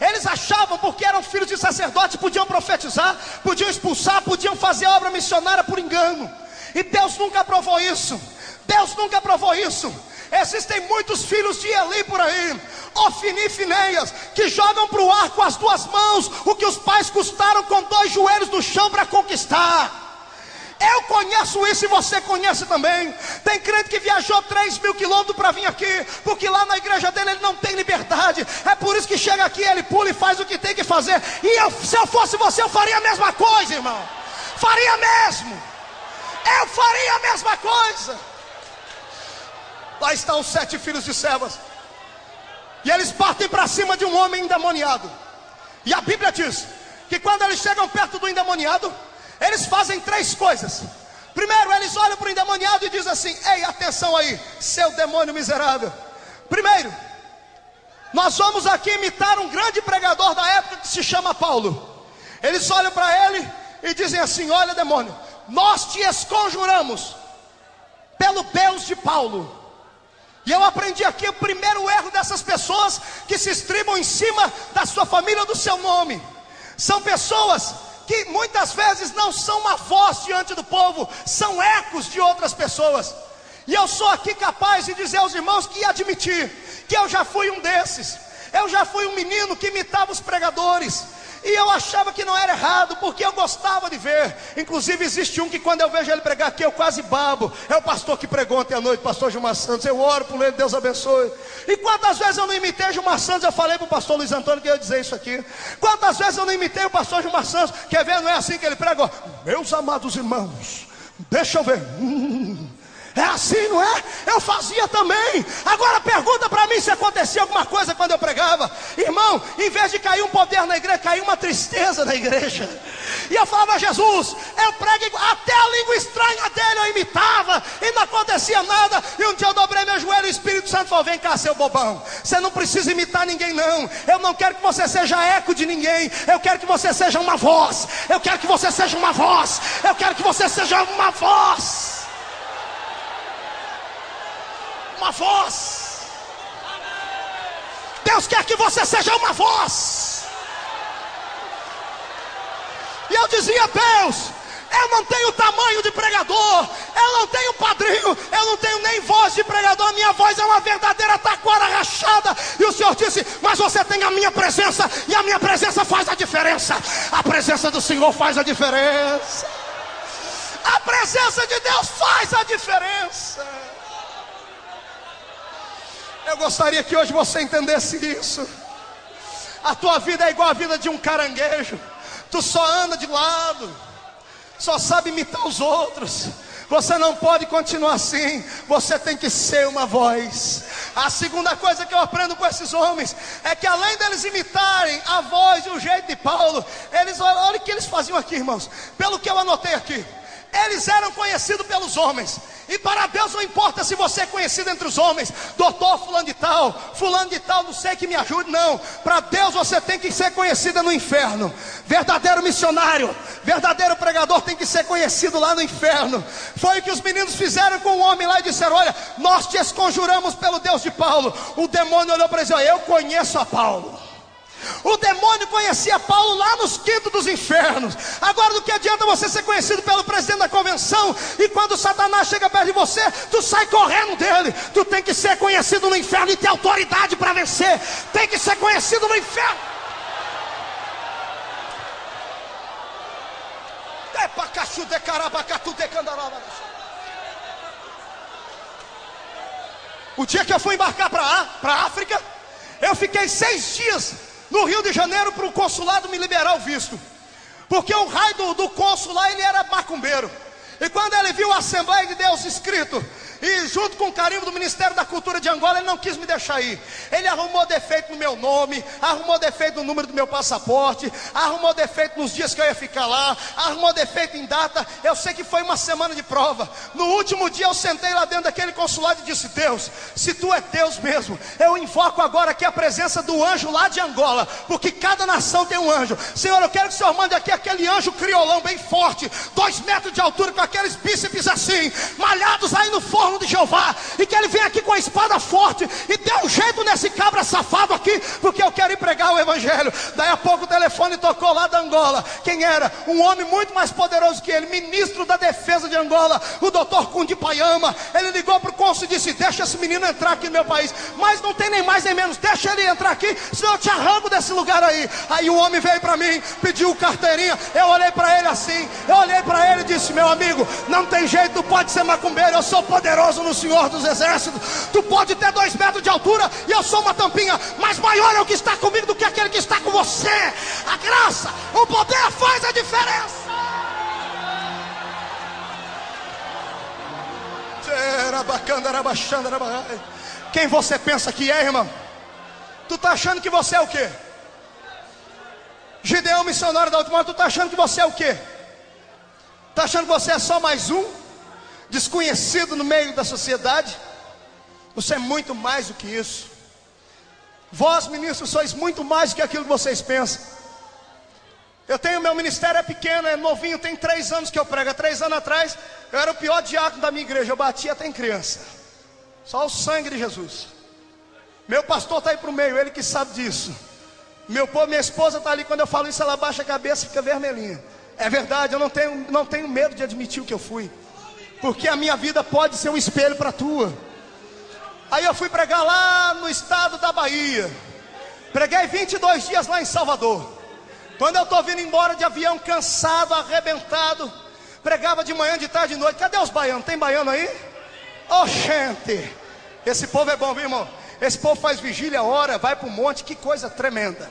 Eles achavam, porque eram filhos de sacerdote, podiam profetizar, podiam expulsar, podiam fazer obra missionária por engano. E Deus nunca aprovou isso. Deus nunca aprovou isso. Existem muitos filhos de Eli por aí, Ofni e Finéias, que jogam para o ar com as 2 mãos o que os pais custaram com 2 joelhos no chão para conquistar. Eu conheço isso e você conhece também. Tem crente que viajou 3.000 quilômetros para vir aqui, porque lá na igreja dele ele não tem liberdade. É por isso que chega aqui, ele pula e faz o que tem que fazer. E se eu fosse você, eu faria a mesma coisa, irmão. Faria mesmo. Eu faria a mesma coisa. Lá estão os 7 filhos de Cefas, e eles partem para cima de um homem endemoniado. E a Bíblia diz que quando eles chegam perto do endemoniado, eles fazem 3 coisas. Primeiro, eles olham para o endemoniado e dizem assim: ei, atenção aí, seu demônio miserável. Primeiro, nós vamos aqui imitar um grande pregador da época que se chama Paulo. Eles olham para ele e dizem assim: olha, demônio, nós te esconjuramos pelo Deus de Paulo. E eu aprendi aqui o primeiro erro dessas pessoas que se estribam em cima da sua família ou do seu nome. São pessoas que muitas vezes não são uma voz diante do povo, são ecos de outras pessoas. E eu sou aqui capaz de dizer aos irmãos que admitir que eu já fui um desses. Eu já fui um menino que imitava os pregadores, e eu achava que não era errado, porque eu gostava de ver. Inclusive existe um que quando eu vejo ele pregar aqui, eu quase babo. É o pastor que pregou ontem à noite, pastor Gilmar Santos. Eu oro por ele, Deus abençoe. E quantas vezes eu não imitei Gilmar Santos? Eu falei para o pastor Luiz Antônio que eu ia dizer isso aqui. Quantas vezes eu não imitei o pastor Gilmar Santos? Quer ver, não é assim que ele prega? Meus amados irmãos, deixa eu ver. É assim, não é? Eu fazia também. Agora pergunta para mim se acontecia alguma coisa quando eu pregava. Irmão, em vez de cair um poder na igreja, caiu uma tristeza na igreja. E eu falava: Jesus, eu prego, até a língua estranha dele eu imitava, e não acontecia nada. E um dia eu dobrei meu joelho e o Espírito Santo falou: vem cá, seu bobão, você não precisa imitar ninguém não. Eu não quero que você seja eco de ninguém. Eu quero que você seja uma voz. Eu quero que você seja uma voz. Eu quero que você seja uma voz. Uma voz. Deus quer que você seja uma voz. E eu dizia: Deus, eu não tenho tamanho de pregador, eu não tenho padrinho, eu não tenho nem voz de pregador. A minha voz é uma verdadeira taquara rachada. E o Senhor disse: mas você tem a minha presença, e a minha presença faz a diferença. A presença do Senhor faz a diferença. A presença de Deus faz a diferença. Eu gostaria que hoje você entendesse isso. A tua vida é igual a vida de um caranguejo. Tu só anda de lado, só sabe imitar os outros. Você não pode continuar assim. Você tem que ser uma voz. A segunda coisa que eu aprendo com esses homens é que além deles imitarem a voz e o jeito de Paulo, olha o que eles faziam aqui, irmãos. Pelo que eu anotei aqui, eles eram conhecidos pelos homens. E para Deus não importa se você é conhecido entre os homens, doutor fulano de tal, não sei que me ajude, não. Para Deus você tem que ser conhecido no inferno. Verdadeiro missionário, verdadeiro pregador tem que ser conhecido lá no inferno. Foi o que os meninos fizeram com o homem lá e disseram: olha, nós te esconjuramos pelo Deus de Paulo. O demônio olhou para eles e disse: eu conheço a Paulo. O demônio conhecia Paulo lá nos quintos dos infernos. Agora, do que adianta você ser conhecido pelo presidente da convenção e quando Satanás chega perto de você, tu sai correndo dele? Tu tem que ser conhecido no inferno e ter autoridade para vencer. Tem que ser conhecido no inferno. O dia que eu fui embarcar para a África, eu fiquei 6 dias no Rio de Janeiro para o consulado me liberar o visto. Porque o raio do cônsul lá, ele era macumbeiro. E quando ele viu a Assembleia de Deus escrito, e junto com o carimbo do Ministério da Cultura de Angola, ele não quis me deixar ir. Ele arrumou defeito no meu nome, arrumou defeito no número do meu passaporte, arrumou defeito nos dias que eu ia ficar lá, arrumou defeito em data. Eu sei que foi uma semana de prova. No último dia eu sentei lá dentro daquele consulado e disse: Deus, se tu é Deus mesmo, eu invoco agora aqui a presença do anjo lá de Angola, porque cada nação tem um anjo. Senhor, eu quero que o Senhor mande aqui aquele anjo criolão bem forte, 2 metros de altura, com aqueles bíceps assim, malhados aí no forno de Jeová, e que ele venha aqui com a espada forte e dê um jeito nesse cabra safado aqui, porque eu quero ir pregar o evangelho. Daí a pouco o telefone tocou lá da Angola. Quem era? Um homem muito mais poderoso que ele, ministro da defesa de Angola, o doutor Kundi Payama. Ele ligou para o cônsul e disse: deixa esse menino entrar aqui no meu país. Mas não tem nem mais nem menos, deixa ele entrar aqui, senão eu te arranco desse lugar aí. Aí o homem veio para mim, pediu carteirinha. Eu olhei para ele assim, eu olhei para ele e disse: meu amigo, não tem jeito, tu pode ser macumbeiro, eu sou poderoso no Senhor dos Exércitos. Tu pode ter 2 metros de altura e eu sou uma tampinha, mas maior é o que está comigo do que aquele que está com você. A graça, o poder faz a diferença. Quem você pensa que é, irmão? Tu está achando que você é o quê? Gideão, missionário da última hora, tu está achando que você é o quê? Está achando que você é só mais um desconhecido no meio da sociedade? Você é muito mais do que isso. Vós, ministros, sois muito mais do que aquilo que vocês pensam. Meu ministério é pequeno, é novinho, tem 3 anos que eu prego. Há 3 anos atrás, eu era o pior diácono da minha igreja, eu batia até em criança. Só o sangue de Jesus. Meu pastor está aí para o meio, ele que sabe disso. Minha esposa está ali, quando eu falo isso, ela baixa a cabeça e fica vermelhinha. É verdade, eu não tenho medo de admitir o que eu fui, porque a minha vida pode ser um espelho para a tua. Aí eu fui pregar lá no estado da Bahia. Preguei 22 dias lá em Salvador. Quando eu estou vindo embora de avião, cansado, arrebentado, pregava de manhã, de tarde, de noite. Cadê os baianos? Tem baiano aí? Oh, gente, esse povo é bom, viu, irmão? Esse povo faz vigília, ora, vai para o monte, que coisa tremenda.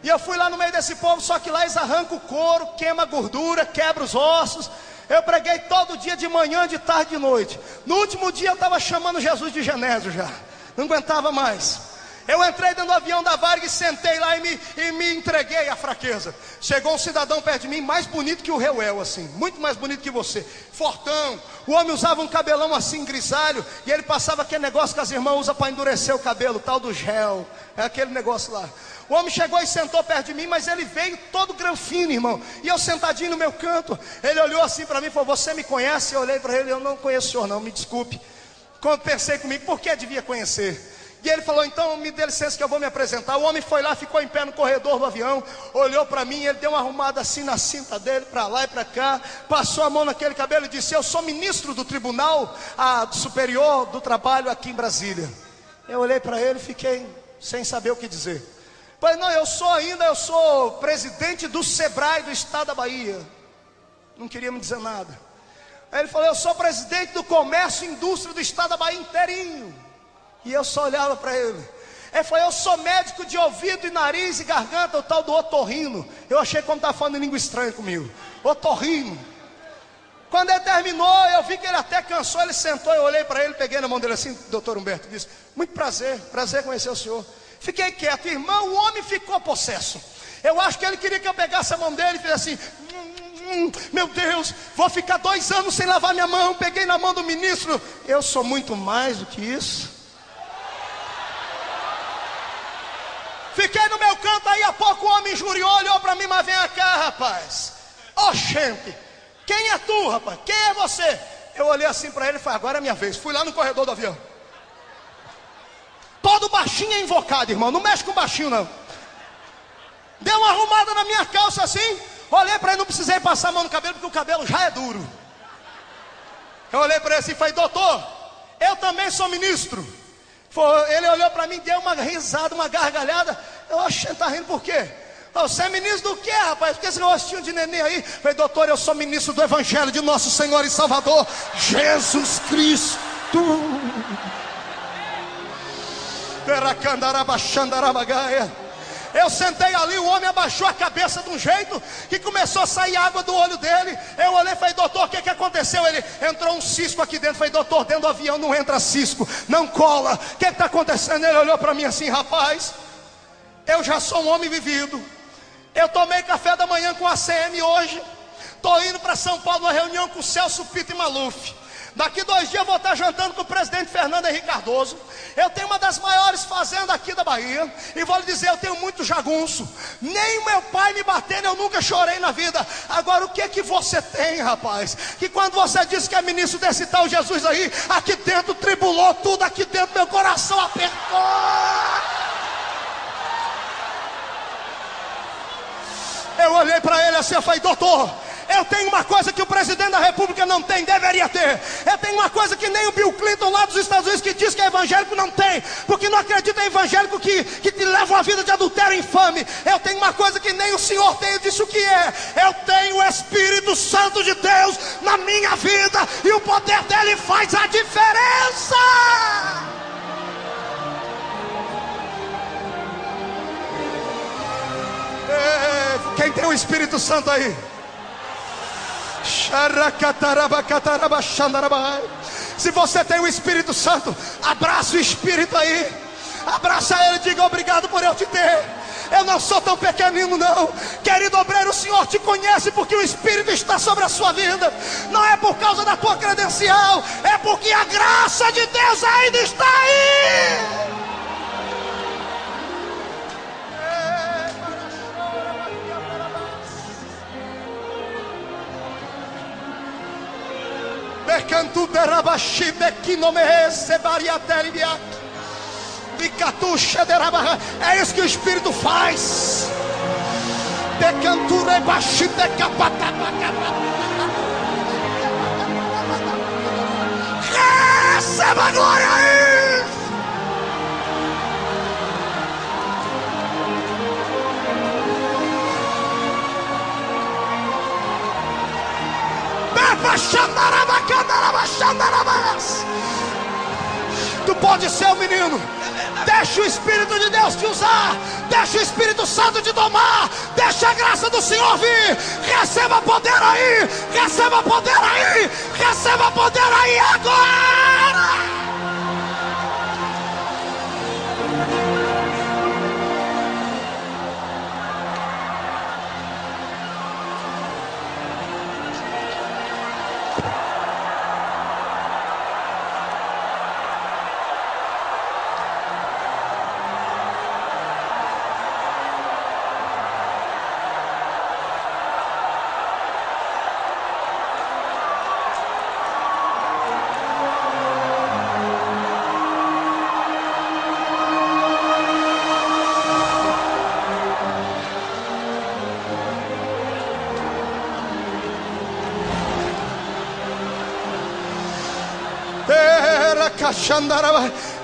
E eu fui lá no meio desse povo, só que lá eles arrancam o couro, queima a gordura, quebra os ossos. Eu preguei todo dia, de manhã, de tarde, de noite. No último dia eu estava chamando Jesus de Genésio já, não aguentava mais. Eu entrei dentro do avião da Varg e sentei lá e me entreguei à fraqueza. Chegou um cidadão perto de mim, mais bonito que o Reuel, assim, muito mais bonito que você, fortão. O homem usava um cabelão assim, grisalho, e ele passava aquele negócio que as irmãs usam para endurecer o cabelo, tal do gel, é aquele negócio lá. O homem chegou e sentou perto de mim, mas ele veio todo granfino, irmão. E eu sentadinho no meu canto, ele olhou assim para mim e falou: você me conhece? Eu olhei para ele: eu não conheço o senhor não, me desculpe. Quando pensei comigo, por que devia conhecer? E ele falou: então me dê licença que eu vou me apresentar. O homem foi lá, ficou em pé no corredor do avião, olhou para mim, ele deu uma arrumada assim na cinta dele, para lá e para cá, passou a mão naquele cabelo e disse: eu sou ministro do Tribunal Superior do Trabalho aqui em Brasília. Eu olhei para ele e fiquei sem saber o que dizer. Falei: não, eu sou presidente do Sebrae do estado da Bahia. Não queria me dizer nada. Aí ele falou: eu sou presidente do Comércio e Indústria do estado da Bahia inteirinho. E eu só olhava para ele. Ele falou: eu sou médico de ouvido e nariz e garganta, o tal do otorrino. Eu achei que ele estava falando em língua estranha comigo. Otorrino. Quando ele terminou, eu vi que ele até cansou, ele sentou, eu olhei para ele, peguei na mão dele assim: doutor Humberto, disse: muito prazer conhecer o senhor. Fiquei quieto, irmão, o homem ficou possesso. Eu acho que ele queria que eu pegasse a mão dele e fizesse assim: meu Deus, vou ficar 2 anos sem lavar minha mão. Peguei na mão do ministro. Eu sou muito mais do que isso. Fiquei no meu canto, aí a pouco o homem injuriou, olhou para mim: mas vem cá, rapaz. Ô, gente, quem é tu, rapaz? Quem é você? Eu olhei assim para ele e falei: agora é minha vez. Fui lá no corredor do avião. Todo baixinho é invocado, irmão, não mexe com baixinho não. Deu uma arrumada na minha calça assim. Olhei para ele, não precisei passar a mão no cabelo, porque o cabelo já é duro. Eu olhei para ele assim e falei: doutor, eu também sou ministro. Ele olhou para mim, deu uma risada, uma gargalhada. Eu achei, tá rindo por quê? Você é ministro do quê, rapaz? Por que esse rostinho de neném aí? Eu falei: doutor, eu sou ministro do Evangelho de nosso Senhor e Salvador Jesus Cristo. Eu sentei ali, o homem abaixou a cabeça de um jeito que começou a sair água do olho dele. Eu olhei e falei: doutor, o que aconteceu? Ele: entrou um cisco aqui dentro. Eu falei: doutor, dentro do avião não entra cisco, não cola. O que está acontecendo? Ele olhou para mim assim: rapaz, eu já sou um homem vivido. Eu tomei café da manhã com a ACM hoje. Estou indo para São Paulo, uma reunião com o Celso Pitta e Maluf. Daqui 2 dias eu vou estar jantando com o presidente Fernando Henrique Cardoso. Eu tenho uma das maiores fazendas aqui da Bahia. E vou lhe dizer, eu tenho muito jagunço. Nem o meu pai me batendo, eu nunca chorei na vida. Agora, o que você tem, rapaz? Que quando você disse que é ministro desse tal Jesus aí, aqui dentro tribulou tudo, aqui dentro meu coração apertou. Eu olhei para ele assim, eu falei: doutor, eu tenho uma coisa que o presidente da república não tem, deveria ter. Eu tenho uma coisa que nem o Bill Clinton lá dos Estados Unidos, que diz que é evangélico, não tem. Porque não acredita em evangélico que te leva uma vida de adultério infame. Eu tenho uma coisa que nem o senhor tem. Eu disse: o que é? Eu tenho o Espírito Santo de Deus na minha vida, e o poder dele faz a diferença. Quem tem o Espírito Santo aí? Se você tem o Espírito Santo, abraça o Espírito aí. Abraça ele e diga: obrigado por eu te ter. Eu não sou tão pequenino não. Querido obreiro, o Senhor te conhece porque o Espírito está sobre a sua vida. Não é por causa da tua credencial, é porque a graça de Deus ainda está aí. É isso que o Espírito faz. Receba a glória aí. Tu pode ser um menino. Deixa o Espírito de Deus te usar. Deixa o Espírito Santo te tomar. Deixa a graça do Senhor vir. Receba poder aí. Receba poder aí. Receba poder aí agora.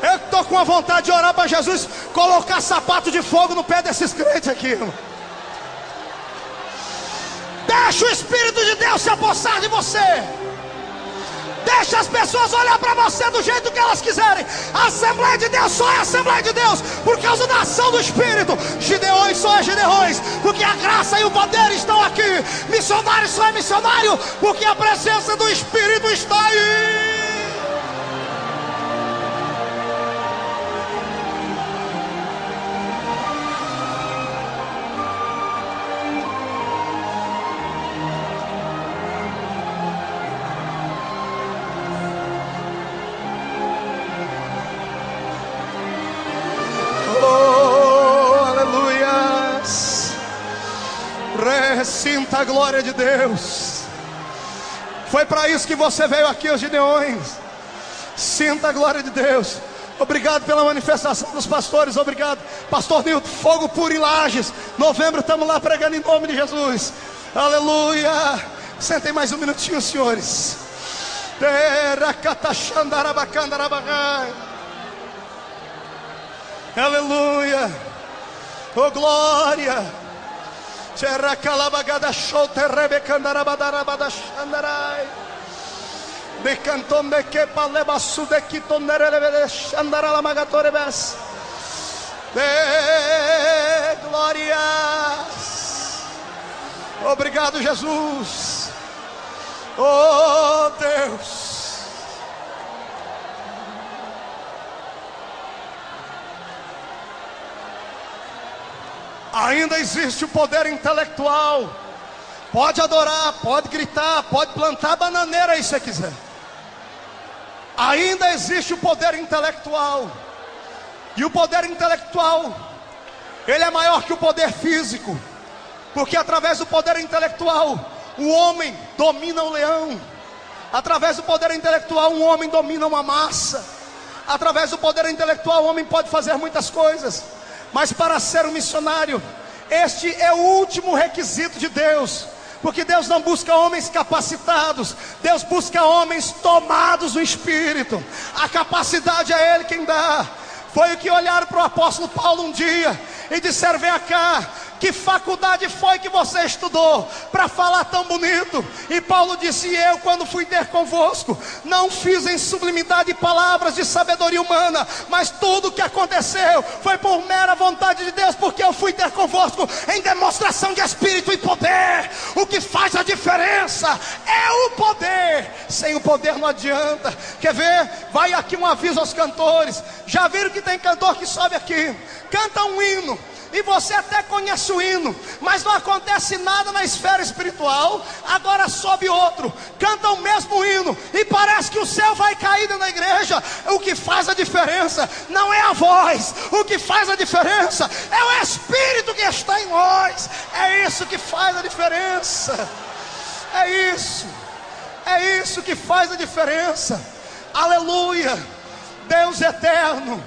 Eu estou com a vontade de orar para Jesus colocar sapato de fogo no pé desses crentes aqui, irmão. Deixa o Espírito de Deus se apossar de você. Deixa as pessoas olhar para você do jeito que elas quiserem. A Assembleia de Deus só é a Assembleia de Deus por causa da ação do Espírito. Gideões só é Gideões porque a graça e o poder estão aqui. Missionário só é missionário porque a presença do Espírito está aí. Sinta a glória de Deus. Foi para isso que você veio aqui, os Gideões. Sinta a glória de Deus. Obrigado pela manifestação dos pastores. Obrigado, pastor Nilton. Fogo puro em Lages. Novembro estamos lá pregando em nome de Jesus. Aleluia. Sentem mais um minutinho, senhores. Aleluia. Oh glória. De canton de que paleba su de quitonere andar a la magatore bes. De glórias. Obrigado, Jesus. Oh Deus. Ainda existe o poder intelectual. Pode adorar, pode gritar, pode plantar bananeira aí se você quiser. Ainda existe o poder intelectual. E o poder intelectual, ele é maior que o poder físico. Porque através do poder intelectual, o homem domina o leão. Através do poder intelectual, um homem domina uma massa. Através do poder intelectual, o homem pode fazer muitas coisas. Mas para ser um missionário, este é o último requisito de Deus. Porque Deus não busca homens capacitados, Deus busca homens tomados do Espírito. A capacidade é Ele quem dá. Foi o que olharam para o apóstolo Paulo um dia e disseram: vem cá, que faculdade foi que você estudou para falar tão bonito? E Paulo disse: eu, quando fui ter convosco, não fiz em sublimidade palavras de sabedoria humana, mas tudo o que aconteceu foi por mera vontade de Deus, porque eu fui ter convosco em demonstração de espírito e poder. O que faz a diferença é o poder. Sem o poder não adianta. Quer ver? Vai aqui um aviso aos cantores. Já viram que tem cantor que sobe aqui, canta um hino, e você até conhece o hino, mas não acontece nada na esfera espiritual. Agora sobe outro, canta o mesmo hino, e parece que o céu vai cair na igreja. O que faz a diferença não é a voz, o que faz a diferença é o Espírito que está em nós. É isso que faz a diferença. É isso que faz a diferença. Aleluia. Deus eterno.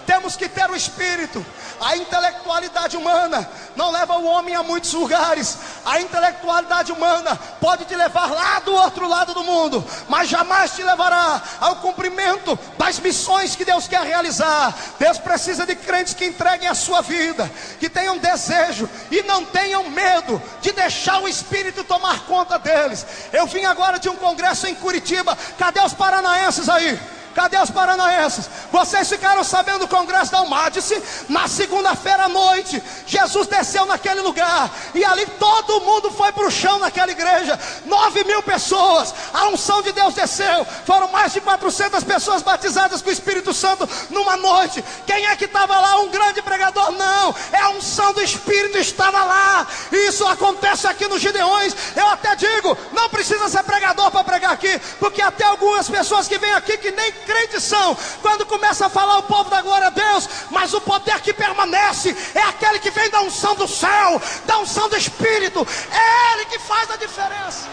Temos que ter o Espírito. A intelectualidade humana não leva o homem a muitos lugares. A intelectualidade humana pode te levar lá do outro lado do mundo, mas jamais te levará ao cumprimento das missões que Deus quer realizar. Deus precisa de crentes que entreguem a sua vida, que tenham desejo e não tenham medo de deixar o Espírito tomar conta deles. Eu vim agora de um congresso em Curitiba. Cadê os paranaenses aí? Cadê os paranaenses? Vocês ficaram sabendo do congresso da Almadice? Na segunda-feira à noite, Jesus desceu naquele lugar, e ali todo mundo foi para o chão naquela igreja. 9.000 pessoas, a unção de Deus desceu. Foram mais de 400 pessoas batizadas com o Espírito Santo numa noite. Quem é que estava lá? Um grande pregador? Não, é a unção do Espírito estava lá. E isso acontece aqui nos Gideões. Eu até digo, não precisa ser pregador para pregar aqui, porque até algumas pessoas que vêm aqui que nem crentes são, quando começa a falar, o povo dá glória a Deus, mas o poder que permanece é aquele que vem da unção do céu, da unção do Espírito. É Ele que faz a diferença.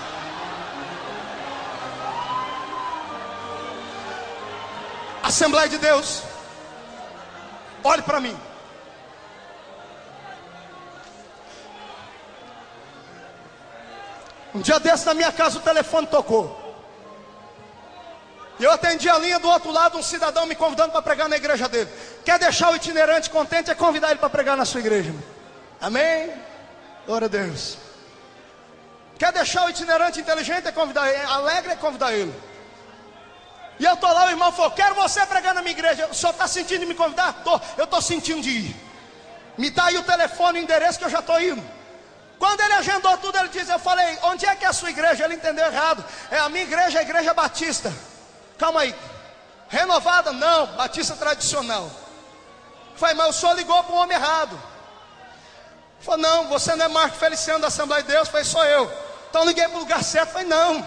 Assembleia de Deus, olhe para mim. Um dia desse na minha casa o telefone tocou. E eu atendi a linha do outro lado, um cidadão me convidando para pregar na igreja dele. Quer deixar o itinerante contente? É convidar ele para pregar na sua igreja. Amém? Glória a Deus. Quer deixar o itinerante inteligente? É convidar ele. Alegre é convidar ele. E eu estou lá, o irmão falou: quero você pregar na minha igreja. O senhor está sentindo de me convidar? Eu estou sentindo de ir. Me dá aí o telefone e o endereço que eu já estou indo. Quando ele agendou tudo, ele disse: eu falei, onde é que é a sua igreja? Ele entendeu errado. É a minha igreja, a igreja batista. Calma aí, renovada? Não, batista tradicional. Falei: mas o senhor ligou para o homem errado. Falei: não, você não é Marco Feliciano da Assembleia de Deus. Falei: sou eu. Então liguei para o lugar certo. Falei: não, o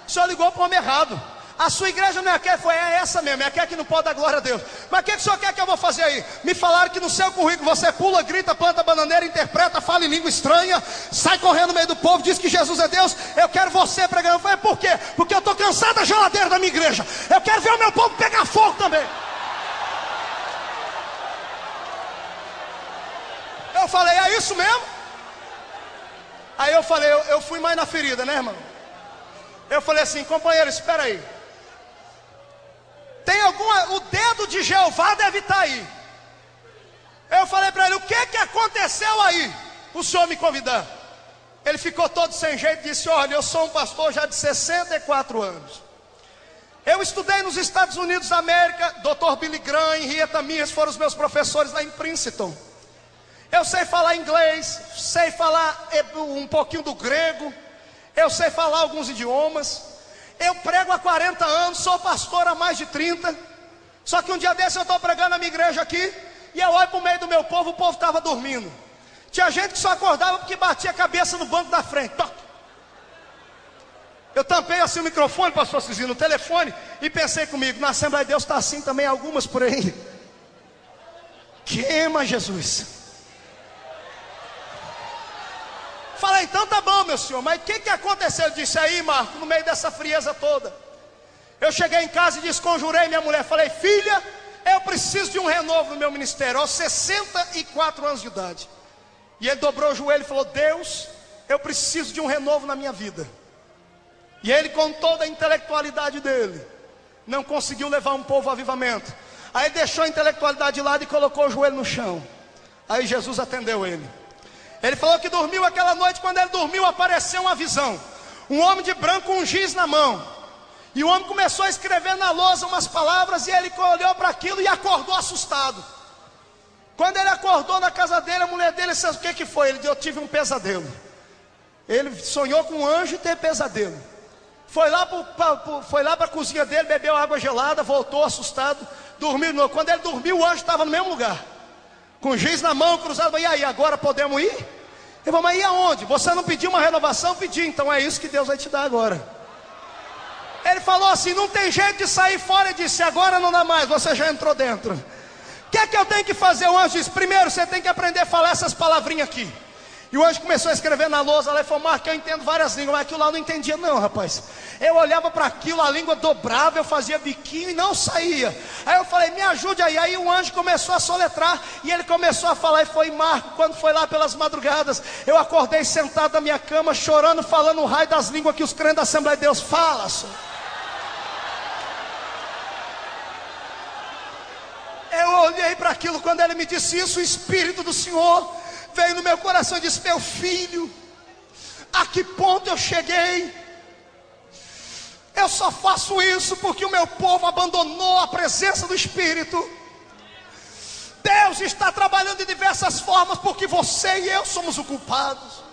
senhor ligou para o homem errado. A sua igreja não é aquela? Foi essa mesmo, é aquela que não pode dar glória a Deus. Mas o que o senhor quer que eu vou fazer aí? Me falaram que no seu currículo você pula, grita, planta bananeira, interpreta, fala em língua estranha, sai correndo no meio do povo, diz que Jesus é Deus. Eu quero você pregando. Eu falei: por quê? Porque eu estou cansado da geladeira da minha igreja. Eu quero ver o meu povo pegar fogo também. Eu falei, é isso mesmo? Aí eu falei, eu fui mais na ferida, né, irmão? Eu falei assim, companheiro, espera aí. Tem o dedo de Jeová deve estar aí. Eu falei para ele, o que aconteceu aí? O senhor me convidando. Ele ficou todo sem jeito e disse, olha, eu sou um pastor já de 64 anos. Eu estudei nos Estados Unidos da América, Dr. Billy Graham e Henrietta Mears foram os meus professores lá em Princeton. Eu sei falar inglês, sei falar um pouquinho do grego, eu sei falar alguns idiomas. Eu prego há 40 anos, sou pastor há mais de 30. Só que um dia desse eu estou pregando na minha igreja aqui, e eu olho para o meio do meu povo, o povo estava dormindo. Tinha gente que só acordava porque batia a cabeça no banco da frente. Eu tampei assim o microfone, pastor Cizinho, no telefone, e pensei comigo, na Assembleia de Deus está assim também, algumas por aí. Queima, Jesus. Falei, então tá bom, meu senhor, mas o que aconteceu? Ele disse, aí, Marco, no meio dessa frieza toda. Eu cheguei em casa e desconjurei minha mulher, falei, filha, eu preciso de um renovo no meu ministério, aos 64 anos de idade. E ele dobrou o joelho e falou, Deus, eu preciso de um renovo na minha vida. E ele, com toda a intelectualidade dele, não conseguiu levar um povo ao avivamento. Aí deixou a intelectualidade de lado e colocou o joelho no chão. Aí Jesus atendeu ele. Ele falou que dormiu aquela noite. Quando ele dormiu, apareceu uma visão. Um homem de branco com um giz na mão. E o homem começou a escrever na lousa umas palavras. E ele olhou para aquilo e acordou assustado. Quando ele acordou na casa dele, a mulher dele disse, o que foi? Ele disse, eu tive um pesadelo. Ele sonhou com um anjo e teve pesadelo. Foi lá para a cozinha dele, bebeu água gelada, voltou assustado, dormiu de novo. Quando ele dormiu, o anjo estava no mesmo lugar, com giz na mão, cruzado. E aí, agora podemos ir? Ele falou, mas e aonde? Você não pediu uma renovação? Pedi, então é isso que Deus vai te dar agora. Ele falou assim, não tem jeito de sair fora. Ele disse, agora não dá mais, você já entrou dentro. O que é que eu tenho que fazer? O anjo disse, primeiro você tem que aprender a falar essas palavrinhas aqui. E o anjo começou a escrever na lousa. Ela falou, Marco, eu entendo várias línguas, mas aquilo lá eu não entendia não, rapaz. Eu olhava para aquilo, a língua dobrava, eu fazia biquinho e não saía. Aí eu falei, me ajude aí. Aí o anjo começou a soletrar e ele começou a falar. E foi, Marco, quando foi lá pelas madrugadas, eu acordei sentado na minha cama, chorando, falando o raio das línguas que os crentes da Assembleia de Deus falam. Eu olhei para aquilo. Quando ele me disse isso, o Espírito do Senhor veio no meu coração e disse, meu filho, a que ponto eu cheguei? Eu só faço isso porque o meu povo abandonou a presença do Espírito. Deus está trabalhando de diversas formas, porque você e eu somos os culpados.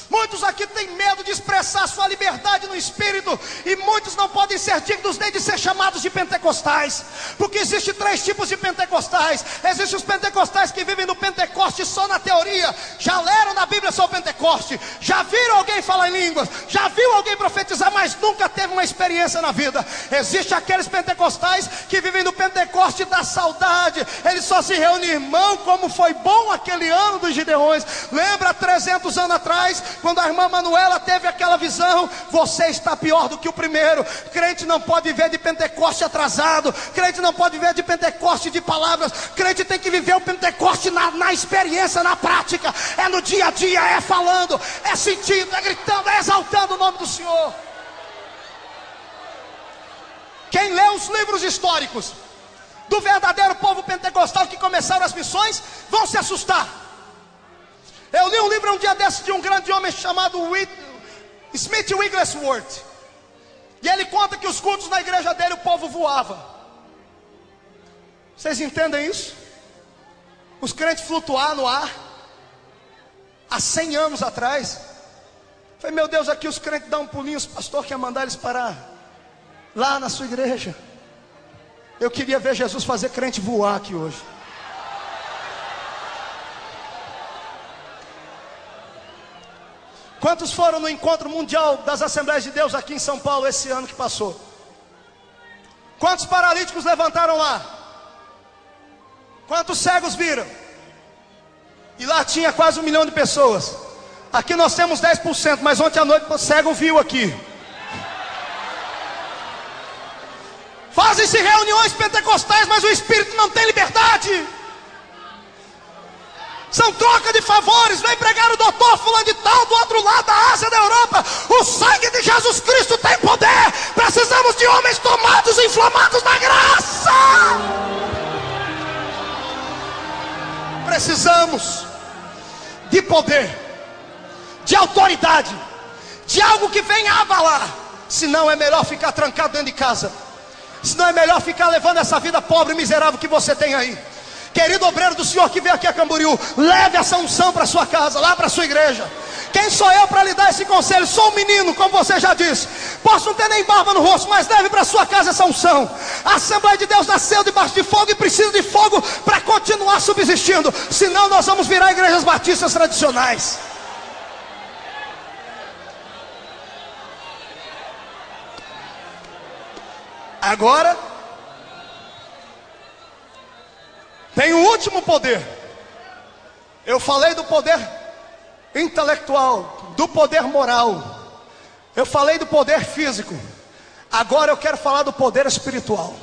Muitos aqui têm medo de expressar sua liberdade no Espírito, e muitos não podem ser dignos nem de ser chamados de pentecostais, porque existem 3 tipos de pentecostais. Existem os pentecostais que vivem no Pentecoste só na teoria, já leram na Bíblia sobre o Pentecoste, já viram alguém falar em línguas, já viu alguém profetizar, mas nunca teve uma experiência na vida. Existem aqueles pentecostais que vivem no Pentecoste da saudade. Eles só se reúnem, irmão, como foi bom aquele ano dos Gideões. Lembra 300 anos atrás, quando a irmã Manuela teve aquela visão? Você está pior do que o primeiro. Crente não pode viver de Pentecoste atrasado. Crente não pode viver de Pentecoste de palavras. Crente tem que viver o Pentecoste na experiência, na prática. É no dia a dia, é falando, é sentindo, é gritando, é exaltando o nome do Senhor. Quem lê os livros históricos do verdadeiro povo pentecostal que começaram as missões, vão se assustar. Eu li um livro um dia desses de um grande homem chamado Smith Wigglesworth. E ele conta que os cultos na igreja dele, o povo voava. Vocês entendem isso? Os crentes flutuar no ar. Há 100 anos atrás. Falei, meu Deus, aqui os crentes dão um pulinho, os pastores querem mandar eles parar lá na sua igreja. Eu queria ver Jesus fazer crente voar aqui hoje. Quantos foram no encontro mundial das Assembleias de Deus aqui em São Paulo esse ano que passou? Quantos paralíticos levantaram lá? Quantos cegos viram? E lá tinha quase 1 milhão de pessoas. Aqui nós temos 10%, mas ontem à noite o cego viu aqui. Fazem-se reuniões pentecostais, mas o Espírito não tem liberdade. São troca de favores. Vem pregar o doutor fulano de tal do outro lado da Ásia, da Europa. O sangue de Jesus Cristo tem poder. Precisamos de homens tomados e inflamados na graça. Precisamos de poder, de autoridade, de algo que venha abalar. Senão é melhor ficar trancado dentro de casa. Senão é melhor ficar levando essa vida pobre e miserável que você tem aí. Querido obreiro do Senhor que veio aqui a Camboriú, leve essa unção para sua casa, lá para sua igreja. Quem sou eu para lhe dar esse conselho? Sou um menino, como você já disse. Posso não ter nem barba no rosto, mas leve para sua casa essa unção. A Assembleia de Deus nasceu debaixo de fogo e precisa de fogo para continuar subsistindo. Senão nós vamos virar igrejas batistas tradicionais. Agora tem o último poder. Eu falei do poder intelectual, do poder moral, eu falei do poder físico. Agora eu quero falar do poder espiritual.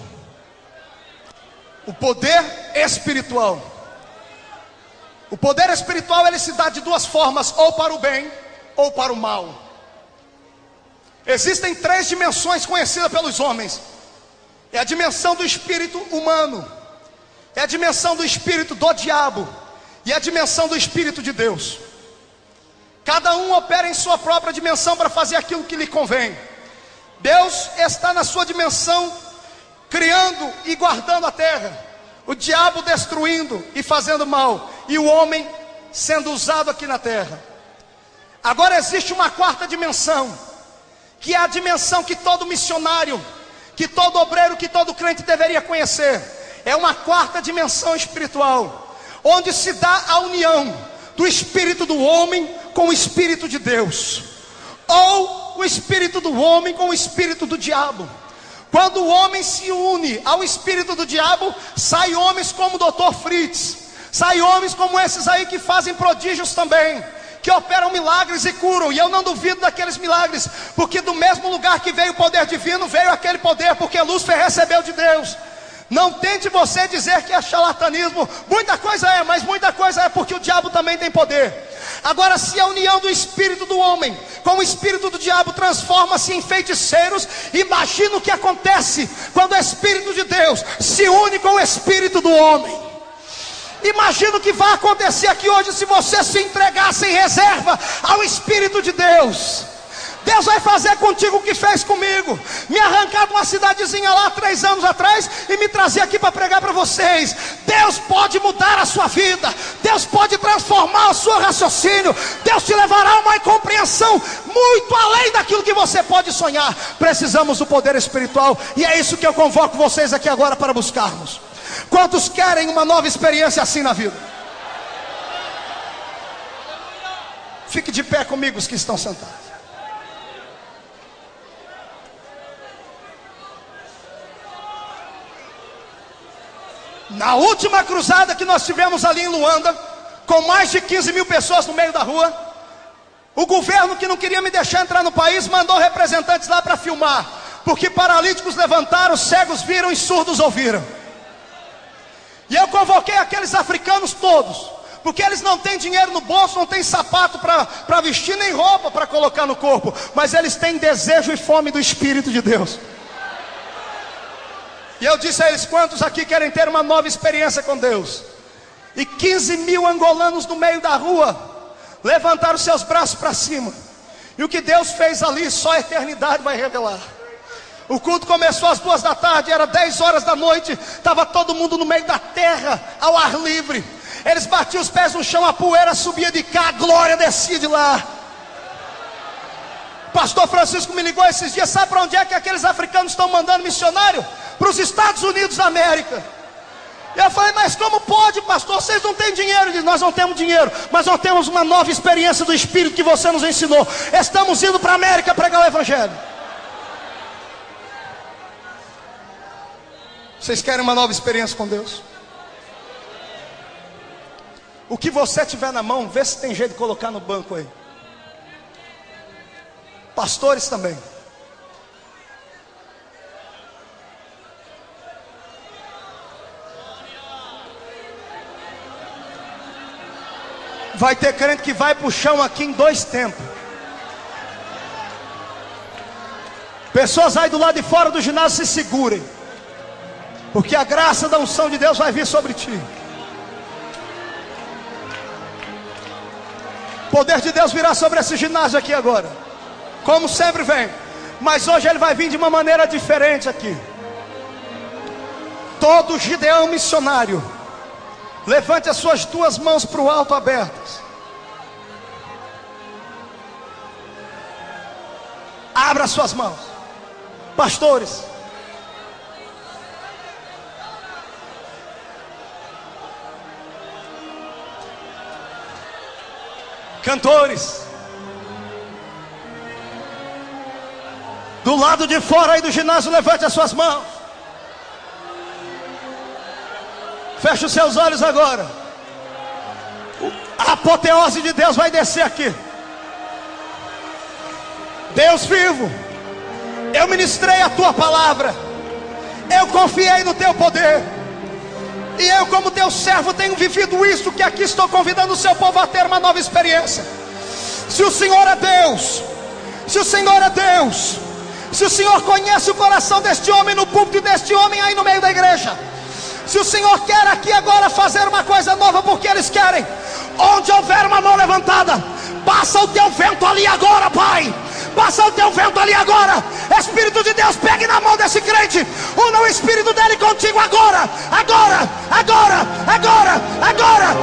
O poder espiritual. O poder espiritual, ele se dá de duas formas: ou para o bem ou para o mal. Existem três dimensões conhecidas pelos homens. É a dimensão do espírito humano, é a dimensão do espírito do diabo e a dimensão do espírito de Deus. Cada um opera em sua própria dimensão para fazer aquilo que lhe convém. Deus está na sua dimensão, criando e guardando a terra. O diabo destruindo e fazendo mal, e o homem sendo usado aqui na terra. Agora existe uma quarta dimensão, que é a dimensão que todo missionário, que todo obreiro, que todo crente deveria conhecer. É uma quarta dimensão espiritual, onde se dá a união do espírito do homem com o espírito de Deus, ou o espírito do homem com o espírito do diabo. Quando o homem se une ao espírito do diabo, sai homens como o Dr. Fritz, sai homens como esses aí que fazem prodígios também, que operam milagres e curam. E eu não duvido daqueles milagres, porque do mesmo lugar que veio o poder divino, veio aquele poder, porque Lúcifer recebeu de Deus. Não tente você dizer que é charlatanismo. Muita coisa é, mas muita coisa é porque o diabo também tem poder. Agora, se a união do espírito do homem com o espírito do diabo transforma-se em feiticeiros, imagina o que acontece quando o espírito de Deus se une com o espírito do homem. Imagina o que vai acontecer aqui hoje se você se entregar sem reserva ao Espírito de Deus. Deus vai fazer contigo o que fez comigo: me arrancar de uma cidadezinha lá 3 anos atrás e me trazer aqui para pregar para vocês. Deus pode mudar a sua vida, Deus pode transformar o seu raciocínio, Deus te levará a uma compreensão muito além daquilo que você pode sonhar. Precisamos do poder espiritual, e é isso que eu convoco vocês aqui agora para buscarmos. Quantos querem uma nova experiência assim na vida? Fique de pé comigo, os que estão sentados. Na última cruzada que nós tivemos ali em Luanda, com mais de 15 mil pessoas no meio da rua, o governo, que não queria me deixar entrar no país, mandou representantes lá para filmar, porque paralíticos levantaram, cegos viram e surdos ouviram. E eu convoquei aqueles africanos todos, porque eles não têm dinheiro no bolso, não têm sapato para vestir, nem roupa para colocar no corpo, mas eles têm desejo e fome do Espírito de Deus. E eu disse a eles: quantos aqui querem ter uma nova experiência com Deus? E 15 mil angolanos no meio da rua levantaram seus braços para cima. E o que Deus fez ali, só a eternidade vai revelar. O culto começou às 2 da tarde, era 10 horas da noite, estava todo mundo no meio da terra, ao ar livre. Eles batiam os pés no chão, a poeira subia de cá, a glória descia de lá. Pastor Francisco me ligou esses dias: sabe para onde é que aqueles africanos estão mandando missionário? Para os Estados Unidos da América. E eu falei: mas como pode, pastor? Vocês não têm dinheiro. Ele disse: nós não temos dinheiro, mas nós temos uma nova experiência do Espírito que você nos ensinou. Estamos indo para a América pregar o Evangelho. Vocês querem uma nova experiência com Deus? O que você tiver na mão, vê se tem jeito de colocar no banco aí. Pastores também. Vai ter crente que vai pro chão aqui em 2 tempos. Pessoas aí do lado de fora do ginásio, se segurem, porque a graça da unção de Deus vai vir sobre ti. O poder de Deus virá sobre esse ginásio aqui agora, como sempre vem, mas hoje ele vai vir de uma maneira diferente aqui. Todo Gideão missionário, levante as suas 2 mãos para o alto abertas. Abra as suas mãos. Pastores, cantores, do lado de fora aí do ginásio, levante as suas mãos. Feche os seus olhos agora. A apoteose de Deus vai descer aqui. Deus vivo, eu ministrei a tua palavra, eu confiei no teu poder, e eu, como teu servo, tenho vivido isso que aqui estou convidando o seu povo a ter uma nova experiência. Se o Senhor é Deus, se o Senhor é Deus, se o Senhor conhece o coração deste homem no púlpito deste homem aí no meio da igreja, se o Senhor quer aqui agora fazer uma coisa nova, porque eles querem, onde houver uma mão levantada, passa o teu vento ali agora, Pai. Passa o teu vento ali agora. Espírito de Deus, pegue na mão desse crente, una o espírito dele contigo agora, agora, agora, agora, agora.